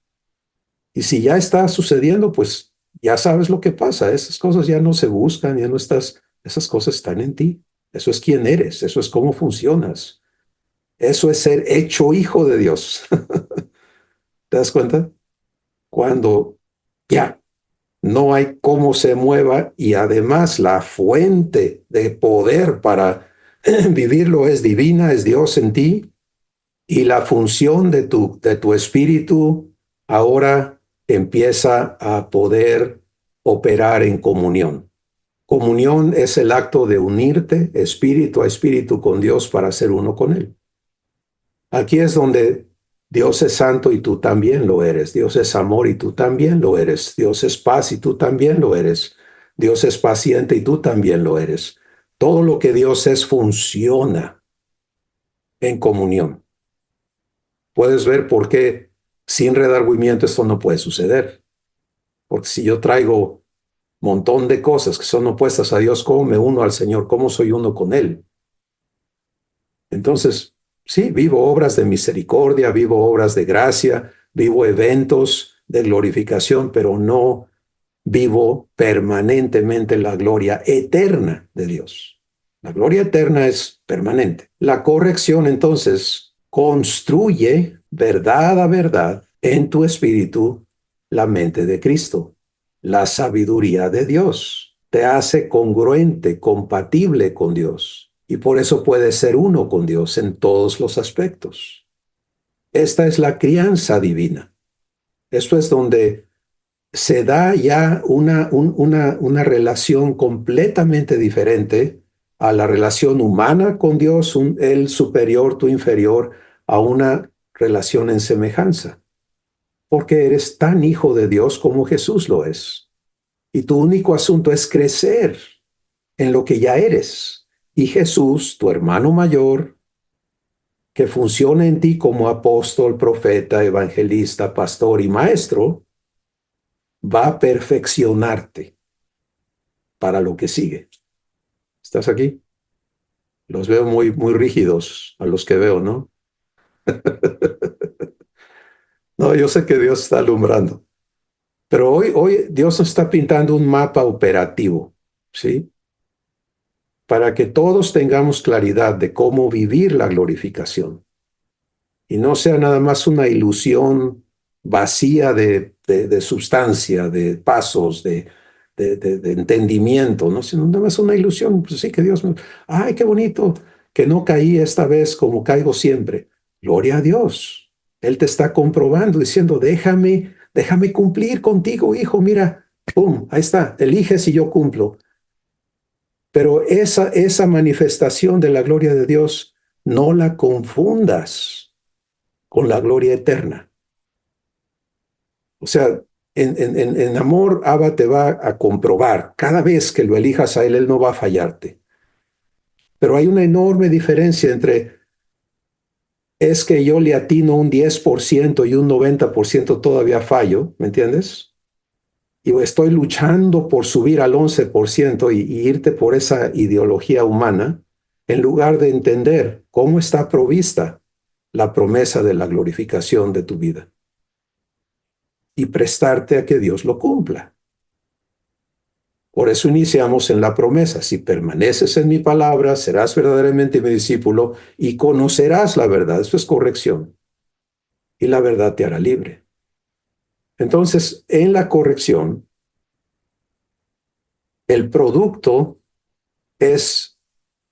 Y si ya está sucediendo, pues ya sabes lo que pasa. Esas cosas ya no se buscan, ya no estás, esas cosas están en ti. Eso es quién eres, eso es cómo funcionas. Eso es ser hecho hijo de Dios. ¿Te das cuenta? Cuando ya no hay cómo se mueva y además la fuente de poder para vivirlo es divina, es Dios en ti, y la función de tu espíritu ahora empieza a poder operar en comunión. Comunión es el acto de unirte espíritu a espíritu con Dios para ser uno con Él. Aquí es donde Dios es santo y tú también lo eres. Dios es amor y tú también lo eres. Dios es paz y tú también lo eres. Dios es paciente y tú también lo eres. Todo lo que Dios es funciona en comunión. Puedes ver por qué sin redargüimiento esto no puede suceder. Porque si yo traigo un montón de cosas que son opuestas a Dios, ¿cómo me uno al Señor? ¿Cómo soy uno con Él? Entonces, sí, vivo obras de misericordia, vivo obras de gracia, vivo eventos de glorificación, pero no vivo permanentemente la gloria eterna de Dios. La gloria eterna es permanente. La corrección, entonces, construye verdad a verdad en tu espíritu la mente de Cristo, la sabiduría de Dios. Te hace congruente, compatible con Dios. Y por eso puedes ser uno con Dios en todos los aspectos. Esta es la crianza divina. Esto es donde se da ya una relación completamente diferente a la relación humana con Dios, el superior, tu inferior, a una relación en semejanza. Porque eres tan hijo de Dios como Jesús lo es. Y tu único asunto es crecer en lo que ya eres. Y Jesús, tu hermano mayor, que funciona en ti como apóstol, profeta, evangelista, pastor y maestro, va a perfeccionarte para lo que sigue. ¿Estás aquí? Los veo muy rígidos a los que veo, ¿no? No, yo sé que Dios está alumbrando. Pero hoy Dios nos está pintando un mapa operativo, ¿sí? Para que todos tengamos claridad de cómo vivir la glorificación y no sea nada más una ilusión vacía de sustancia, de pasos, de entendimiento, ¿no? Sino nada más una ilusión. Pues sí, que Dios me... ¡Ay, qué bonito! Que no caí esta vez como caigo siempre. Gloria a Dios. Él te está comprobando, diciendo, déjame cumplir contigo, hijo. Mira, ¡pum! Ahí está. Eliges y yo cumplo. Pero esa manifestación de la gloria de Dios, no la confundas con la gloria eterna. O sea, en amor, Abba te va a comprobar. Cada vez que lo elijas a Él no va a fallarte. Pero hay una enorme diferencia entre es que yo le atino un 10% y un 90% todavía fallo, ¿me entiendes? Y estoy luchando por subir al 11% y irte por esa ideología humana, en lugar de entender cómo está provista la promesa de la glorificación de tu vida y prestarte a que Dios lo cumpla. Por eso iniciamos en la promesa: si permaneces en mi palabra, serás verdaderamente mi discípulo y conocerás la verdad. Eso es corrección. Y la verdad te hará libre. Entonces, en la corrección, el producto es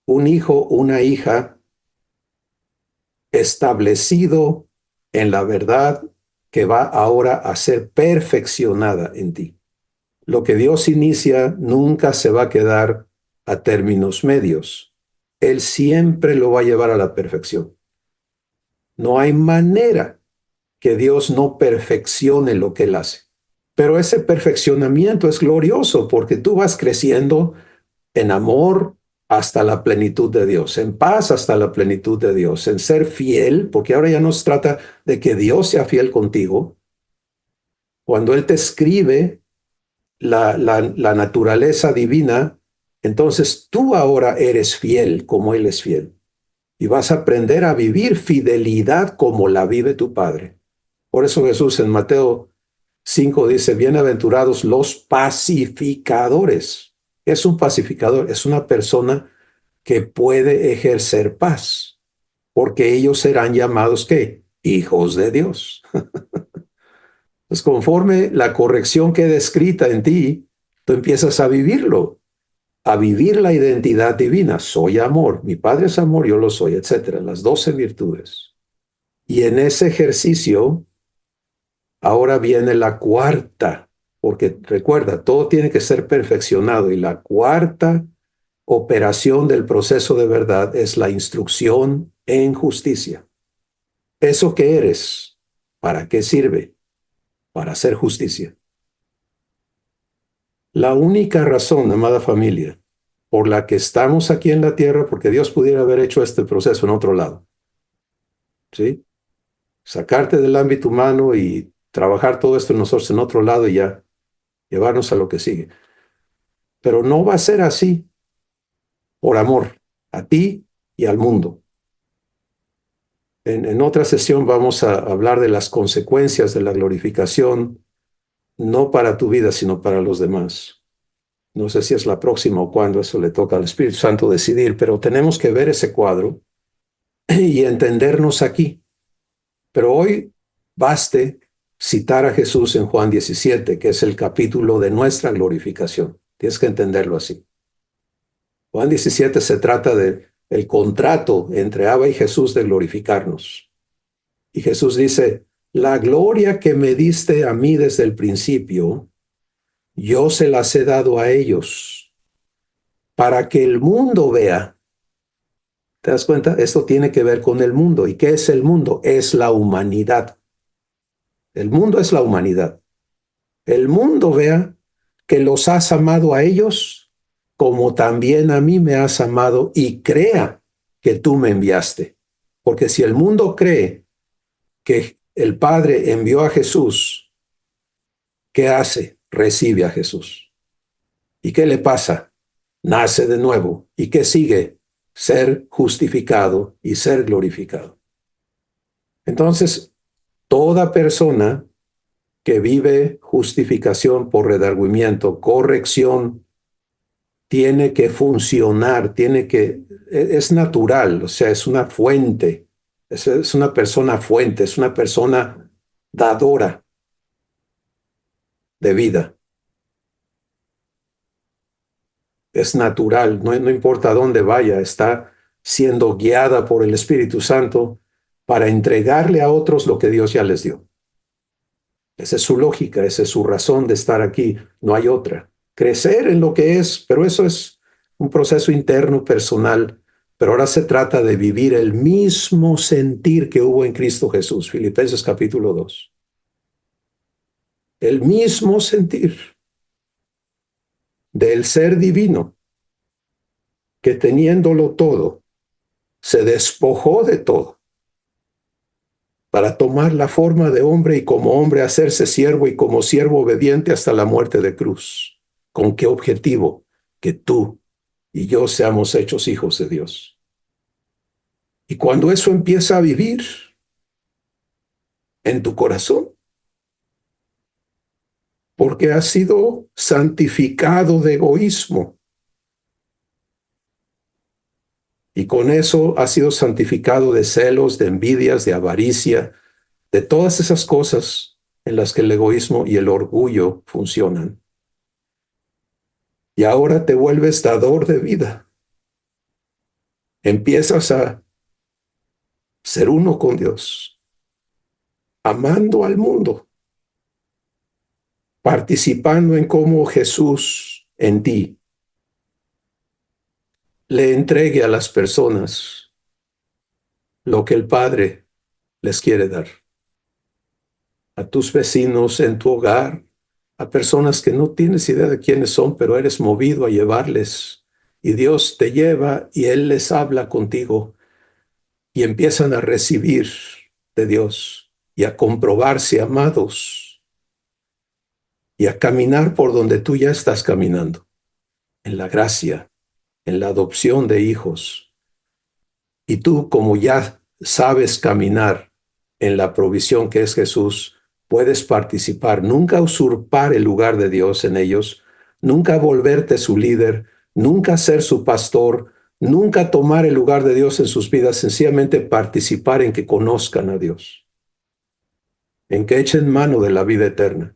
un hijo, una hija establecido en la verdad que va ahora a ser perfeccionada en ti. Lo que Dios inicia nunca se va a quedar a términos medios. Él siempre lo va a llevar a la perfección. No hay manera que Dios no perfeccione lo que Él hace. Pero ese perfeccionamiento es glorioso porque tú vas creciendo en amor hasta la plenitud de Dios, en paz hasta la plenitud de Dios, en ser fiel, porque ahora ya no se trata de que Dios sea fiel contigo. Cuando Él te escribe la naturaleza divina, entonces tú ahora eres fiel como Él es fiel. Y vas a aprender a vivir fidelidad como la vive tu Padre. Por eso Jesús en Mateo 5 dice, bienaventurados los pacificadores. Es un pacificador, es una persona que puede ejercer paz, porque ellos serán llamados, ¿qué? Hijos de Dios. Pues conforme la corrección queda escrita en ti, tú empiezas a vivirlo, a vivir la identidad divina. Soy amor, mi Padre es amor, yo lo soy, etcétera. Las 12 virtudes. Y en ese ejercicio, ahora viene la cuarta, porque recuerda, todo tiene que ser perfeccionado y la cuarta operación del proceso de verdad es la instrucción en justicia. ¿Eso que eres? ¿Para qué sirve? Para hacer justicia. La única razón, amada familia, por la que estamos aquí en la tierra, porque Dios pudiera haber hecho este proceso en otro lado, ¿sí? Sacarte del ámbito humano y trabajar todo esto en nosotros en otro lado y ya llevarnos a lo que sigue. Pero no va a ser así por amor a ti y al mundo. En otra sesión vamos a hablar de las consecuencias de la glorificación, no para tu vida, sino para los demás. No sé si es la próxima o cuándo, eso le toca al Espíritu Santo decidir, pero tenemos que ver ese cuadro y entendernos aquí. Pero hoy baste citar a Jesús en Juan 17, que es el capítulo de nuestra glorificación. Tienes que entenderlo así. Juan 17 se trata de el contrato entre Abba y Jesús de glorificarnos. Y Jesús dice, la gloria que me diste a mí desde el principio, yo se las he dado a ellos, para que el mundo vea. ¿Te das cuenta? Esto tiene que ver con el mundo. ¿Y qué es el mundo? Es la humanidad. El mundo es la humanidad. El mundo vea que los has amado a ellos como también a mí me has amado y crea que tú me enviaste. Porque si el mundo cree que el Padre envió a Jesús, ¿qué hace? Recibe a Jesús. ¿Y qué le pasa? Nace de nuevo. ¿Y qué sigue? Ser justificado y ser glorificado. Entonces, toda persona que vive justificación por redargüimiento, corrección, tiene que funcionar, es natural, o sea, es una fuente, es una persona fuente, es una persona dadora de vida. Es natural, no importa dónde vaya, está siendo guiada por el Espíritu Santo para entregarle a otros lo que Dios ya les dio. Esa es su lógica, esa es su razón de estar aquí, no hay otra. Crecer en lo que es, pero eso es un proceso interno, personal, pero ahora se trata de vivir el mismo sentir que hubo en Cristo Jesús, Filipenses capítulo 2. El mismo sentir del ser divino que teniéndolo todo, se despojó de todo para tomar la forma de hombre y como hombre hacerse siervo y como siervo obediente hasta la muerte de cruz. ¿Con qué objetivo? Que tú y yo seamos hechos hijos de Dios. Y cuando eso empieza a vivir en tu corazón, porque has sido santificado de egoísmo, y con eso has sido santificado de celos, de envidias, de avaricia, de todas esas cosas en las que el egoísmo y el orgullo funcionan. Y ahora te vuelves dador de vida. Empiezas a ser uno con Dios, amando al mundo, participando en cómo Jesús en ti le entregue a las personas lo que el Padre les quiere dar. A tus vecinos en tu hogar, a personas que no tienes idea de quiénes son, pero eres movido a llevarles. Y Dios te lleva y Él les habla contigo y empiezan a recibir de Dios y a comprobarse amados y a caminar por donde tú ya estás caminando, en la gracia, en la adopción de hijos. Y tú, como ya sabes caminar en la provisión que es Jesús, puedes participar, nunca usurpar el lugar de Dios en ellos, nunca volverte su líder, nunca ser su pastor, nunca tomar el lugar de Dios en sus vidas, sencillamente participar en que conozcan a Dios, en que echen mano de la vida eterna,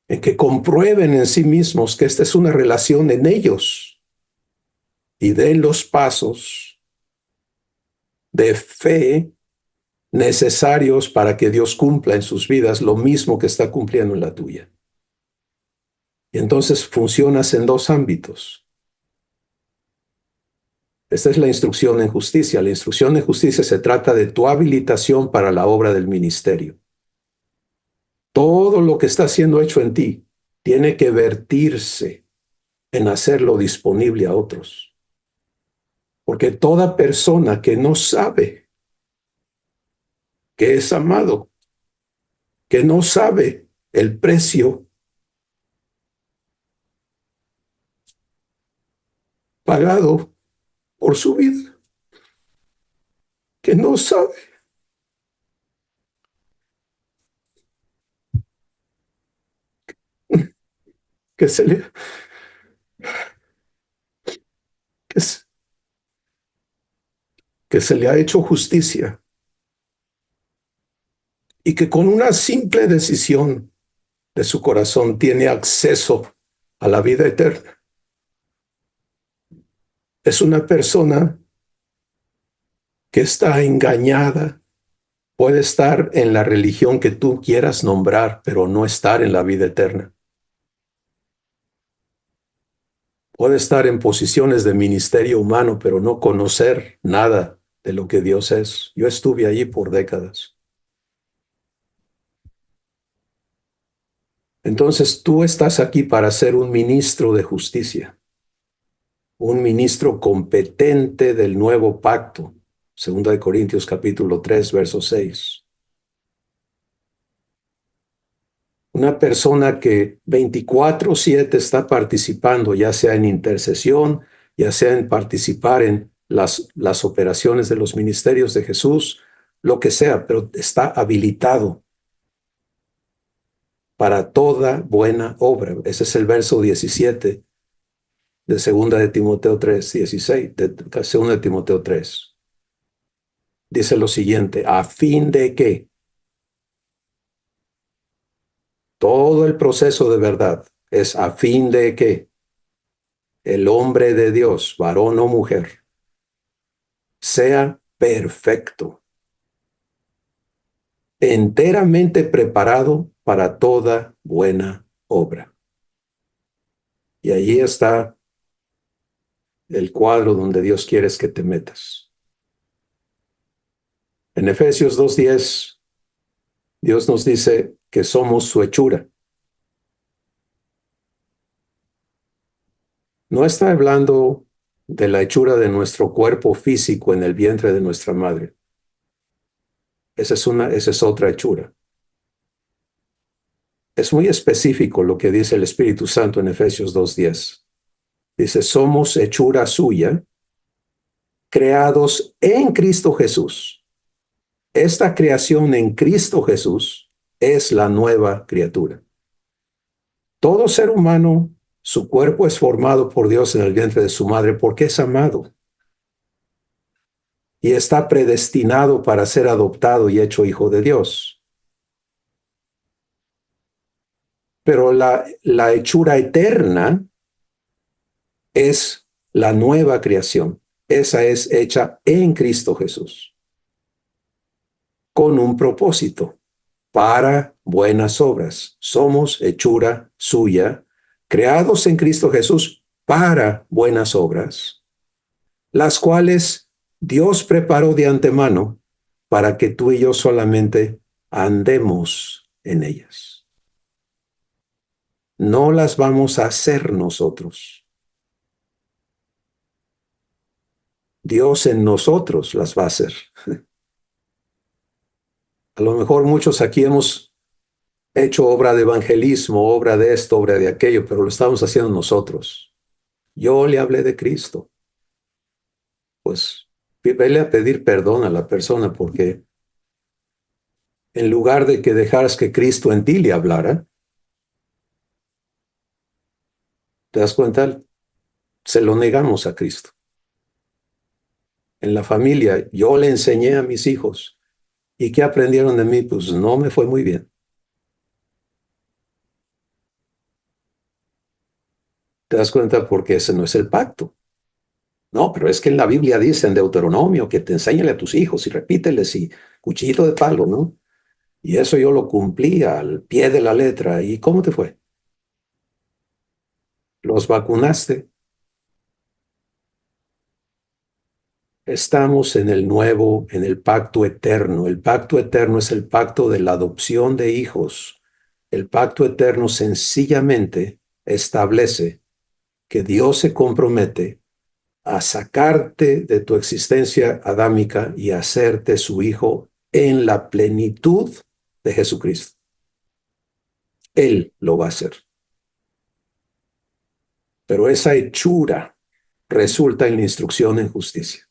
en que comprueben en sí mismos que esta es una relación en ellos y den los pasos de fe necesarios para que Dios cumpla en sus vidas lo mismo que está cumpliendo en la tuya. Y entonces funcionas en dos ámbitos. Esta es la instrucción en justicia. La instrucción en justicia se trata de tu habilitación para la obra del ministerio. Todo lo que está siendo hecho en ti tiene que vertirse en hacerlo disponible a otros. Porque toda persona que no sabe que es amado, que no sabe el precio pagado por su vida, que no sabe que se le, que se, que se le ha hecho justicia y que con una simple decisión de su corazón tiene acceso a la vida eterna. Es una persona que está engañada. Puede estar en la religión que tú quieras nombrar, pero no estar en la vida eterna. Puede estar en posiciones de ministerio humano, pero no conocer nada de lo que Dios es. Yo estuve allí por décadas. Entonces tú estás aquí para ser un ministro de justicia, un ministro competente del nuevo pacto. 2 Corintios capítulo 3, verso 6. Una persona que 24/7 está participando, ya sea en intercesión, ya sea en participar en las operaciones de los ministerios de Jesús, lo que sea, pero está habilitado para toda buena obra. Ese es el verso 17 de 2 de Timoteo 3:16, de 2 de Timoteo 3. Dice lo siguiente, a fin de que todo el proceso de verdad es a fin de que el hombre de Dios, varón o mujer, sea perfecto, enteramente preparado para toda buena obra. Y allí está el cuadro donde Dios quiere que te metas. En Efesios 2:10, Dios nos dice que somos su hechura. No está hablando de la hechura de nuestro cuerpo físico en el vientre de nuestra madre. Esa es otra hechura. Es muy específico lo que dice el Espíritu Santo en Efesios 2:10. Dice, somos hechura suya, creados en Cristo Jesús. Esta creación en Cristo Jesús es la nueva criatura. Todo ser humano, su cuerpo es formado por Dios en el vientre de su madre porque es amado y está predestinado para ser adoptado y hecho hijo de Dios. Pero la hechura eterna es la nueva creación. Esa es hecha en Cristo Jesús, con un propósito, para buenas obras. Somos hechura suya, creados en Cristo Jesús para buenas obras, las cuales Dios preparó de antemano para que tú y yo solamente andemos en ellas. No las vamos a hacer nosotros. Dios en nosotros las va a hacer. A lo mejor muchos aquí hemos hecho obra de evangelismo, obra de esto, obra de aquello, pero lo estamos haciendo nosotros. Yo le hablé de Cristo. Pues vele a pedir perdón a la persona porque en lugar de que dejaras que Cristo en ti le hablara, ¿te das cuenta? Se lo negamos a Cristo. En la familia, yo le enseñé a mis hijos. ¿Y qué aprendieron de mí? Pues no me fue muy bien. ¿Te das cuenta? Porque ese no es el pacto. No, pero es que en la Biblia dice en Deuteronomio que te enséñale a tus hijos y repíteles y cuchillito de palo, ¿no? Y eso yo lo cumplí al pie de la letra. ¿Y cómo te fue? ¿Los vacunaste? Estamos en el nuevo, en el pacto eterno. El pacto eterno es el pacto de la adopción de hijos. El pacto eterno sencillamente establece que Dios se compromete a sacarte de tu existencia adámica y hacerte su hijo en la plenitud de Jesucristo. Él lo va a hacer. Pero esa hechura resulta en la instrucción en justicia.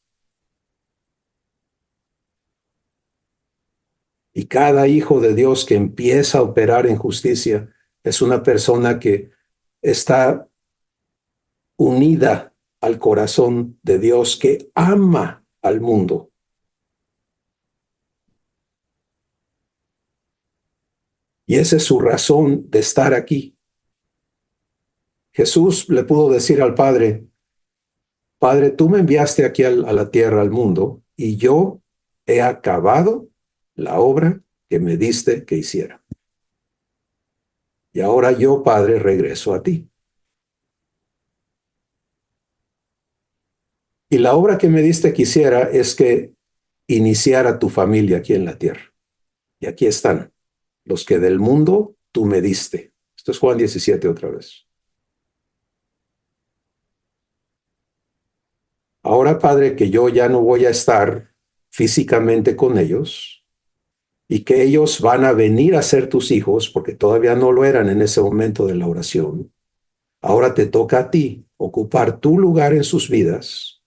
Y cada hijo de Dios que empieza a operar en justicia es una persona que está unida al corazón de Dios, que ama al mundo. Y esa es su razón de estar aquí. Jesús le pudo decir al Padre, Padre, tú me enviaste aquí a la tierra, al mundo, y yo he acabado la obra que me diste que hiciera. Y ahora yo, Padre, regreso a ti. Y la obra que me diste que hiciera es que iniciara tu familia aquí en la tierra. Y aquí están, los que del mundo tú me diste. Esto es Juan 17 otra vez. Ahora, Padre, que yo ya no voy a estar físicamente con ellos y que ellos van a venir a ser tus hijos, porque todavía no lo eran en ese momento de la oración. Ahora te toca a ti ocupar tu lugar en sus vidas.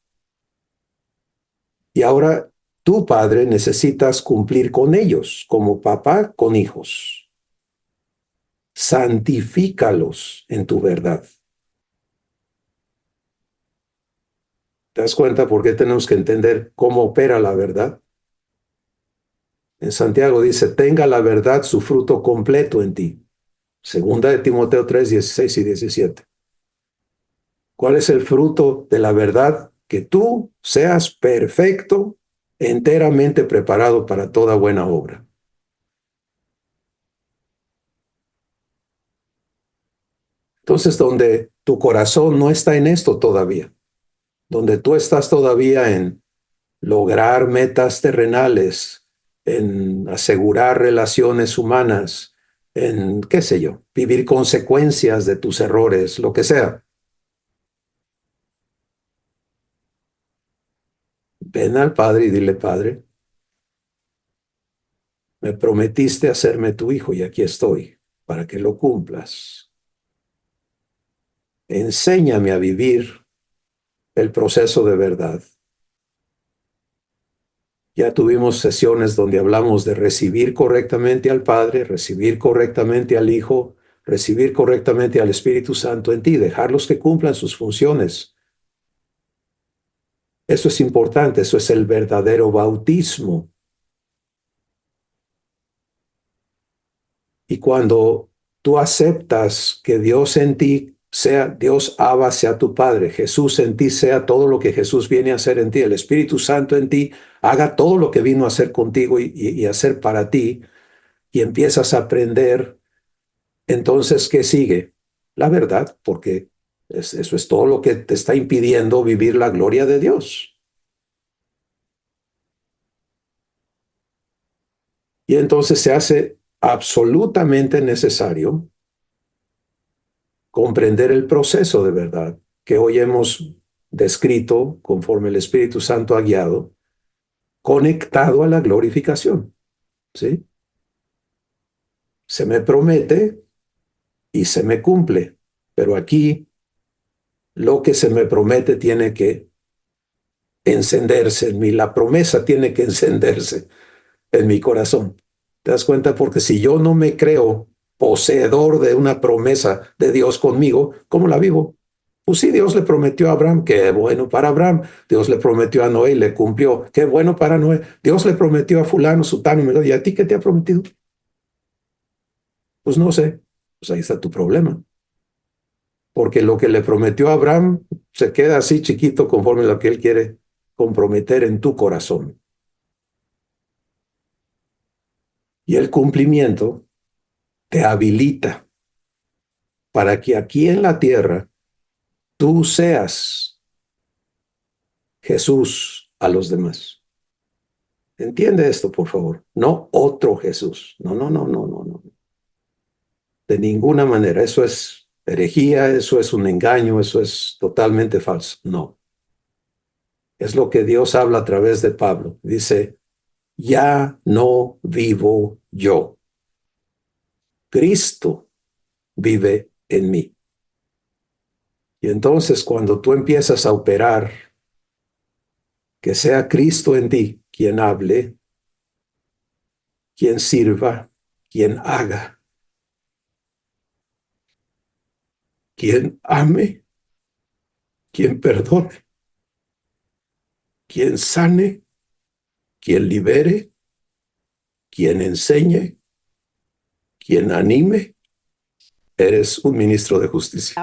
Y ahora tú, Padre, necesitas cumplir con ellos como papá con hijos. santifícalos en tu verdad. ¿Te das cuenta por qué tenemos que entender cómo opera la verdad? En Santiago dice, tenga la verdad su fruto completo en ti. Segunda de Timoteo 3, 16 y 17. ¿Cuál es el fruto de la verdad? Que tú seas perfecto, enteramente preparado para toda buena obra. Entonces, donde tu corazón no está en esto todavía, donde tú estás todavía en lograr metas terrenales, en asegurar relaciones humanas, en, qué sé yo, vivir consecuencias de tus errores, lo que sea. Ven al Padre y dile, Padre, me prometiste hacerme tu hijo y aquí estoy para que lo cumplas. Enséñame a vivir el proceso de verdad. Ya tuvimos sesiones donde hablamos de recibir correctamente al Padre, recibir correctamente al Hijo, recibir correctamente al Espíritu Santo en ti, dejarlos que cumplan sus funciones. Eso es importante, eso es el verdadero bautismo. Y cuando tú aceptas que Dios en ti sea, Dios Abba sea tu Padre, Jesús en ti sea todo lo que Jesús viene a hacer en ti, el Espíritu Santo en ti haga todo lo que vino a hacer contigo y hacer para ti, y empiezas a aprender, entonces, ¿qué sigue? La verdad, porque eso es todo lo que te está impidiendo vivir la gloria de Dios. Y entonces se hace absolutamente necesario comprender el proceso de verdad que hoy hemos descrito conforme el Espíritu Santo ha guiado, conectado a la glorificación. ¿Sí? Se me promete y se me cumple, pero aquí lo que se me promete tiene que encenderse en mí, la promesa tiene que encenderse en mi corazón. ¿Te das cuenta? Porque si yo no me creo poseedor de una promesa de Dios conmigo, ¿cómo la vivo? Pues sí, Dios le prometió a Abraham, qué bueno para Abraham. Dios le prometió a Noé y le cumplió, qué bueno para Noé. Dios le prometió a fulano, sutano, ¿y a ti qué te ha prometido? Pues no sé. Pues ahí está tu problema. Porque lo que le prometió a Abraham se queda así chiquito conforme a lo que él quiere comprometer en tu corazón. Y el cumplimiento te habilita para que aquí en la tierra tú seas Jesús a los demás. Entiende esto, por favor. No otro Jesús. No, no, no, no, no, no. De ninguna manera. Eso es herejía, eso es un engaño, eso es totalmente falso. No. Es lo que Dios habla a través de Pablo. Dice, ya no vivo yo. Cristo vive en mí. Y entonces cuando tú empiezas a operar, que sea Cristo en ti quien hable, quien sirva, quien haga, quien ame, quien perdone, quien sane, quien libere, quien enseñe, quien anime, eres un ministro de justicia.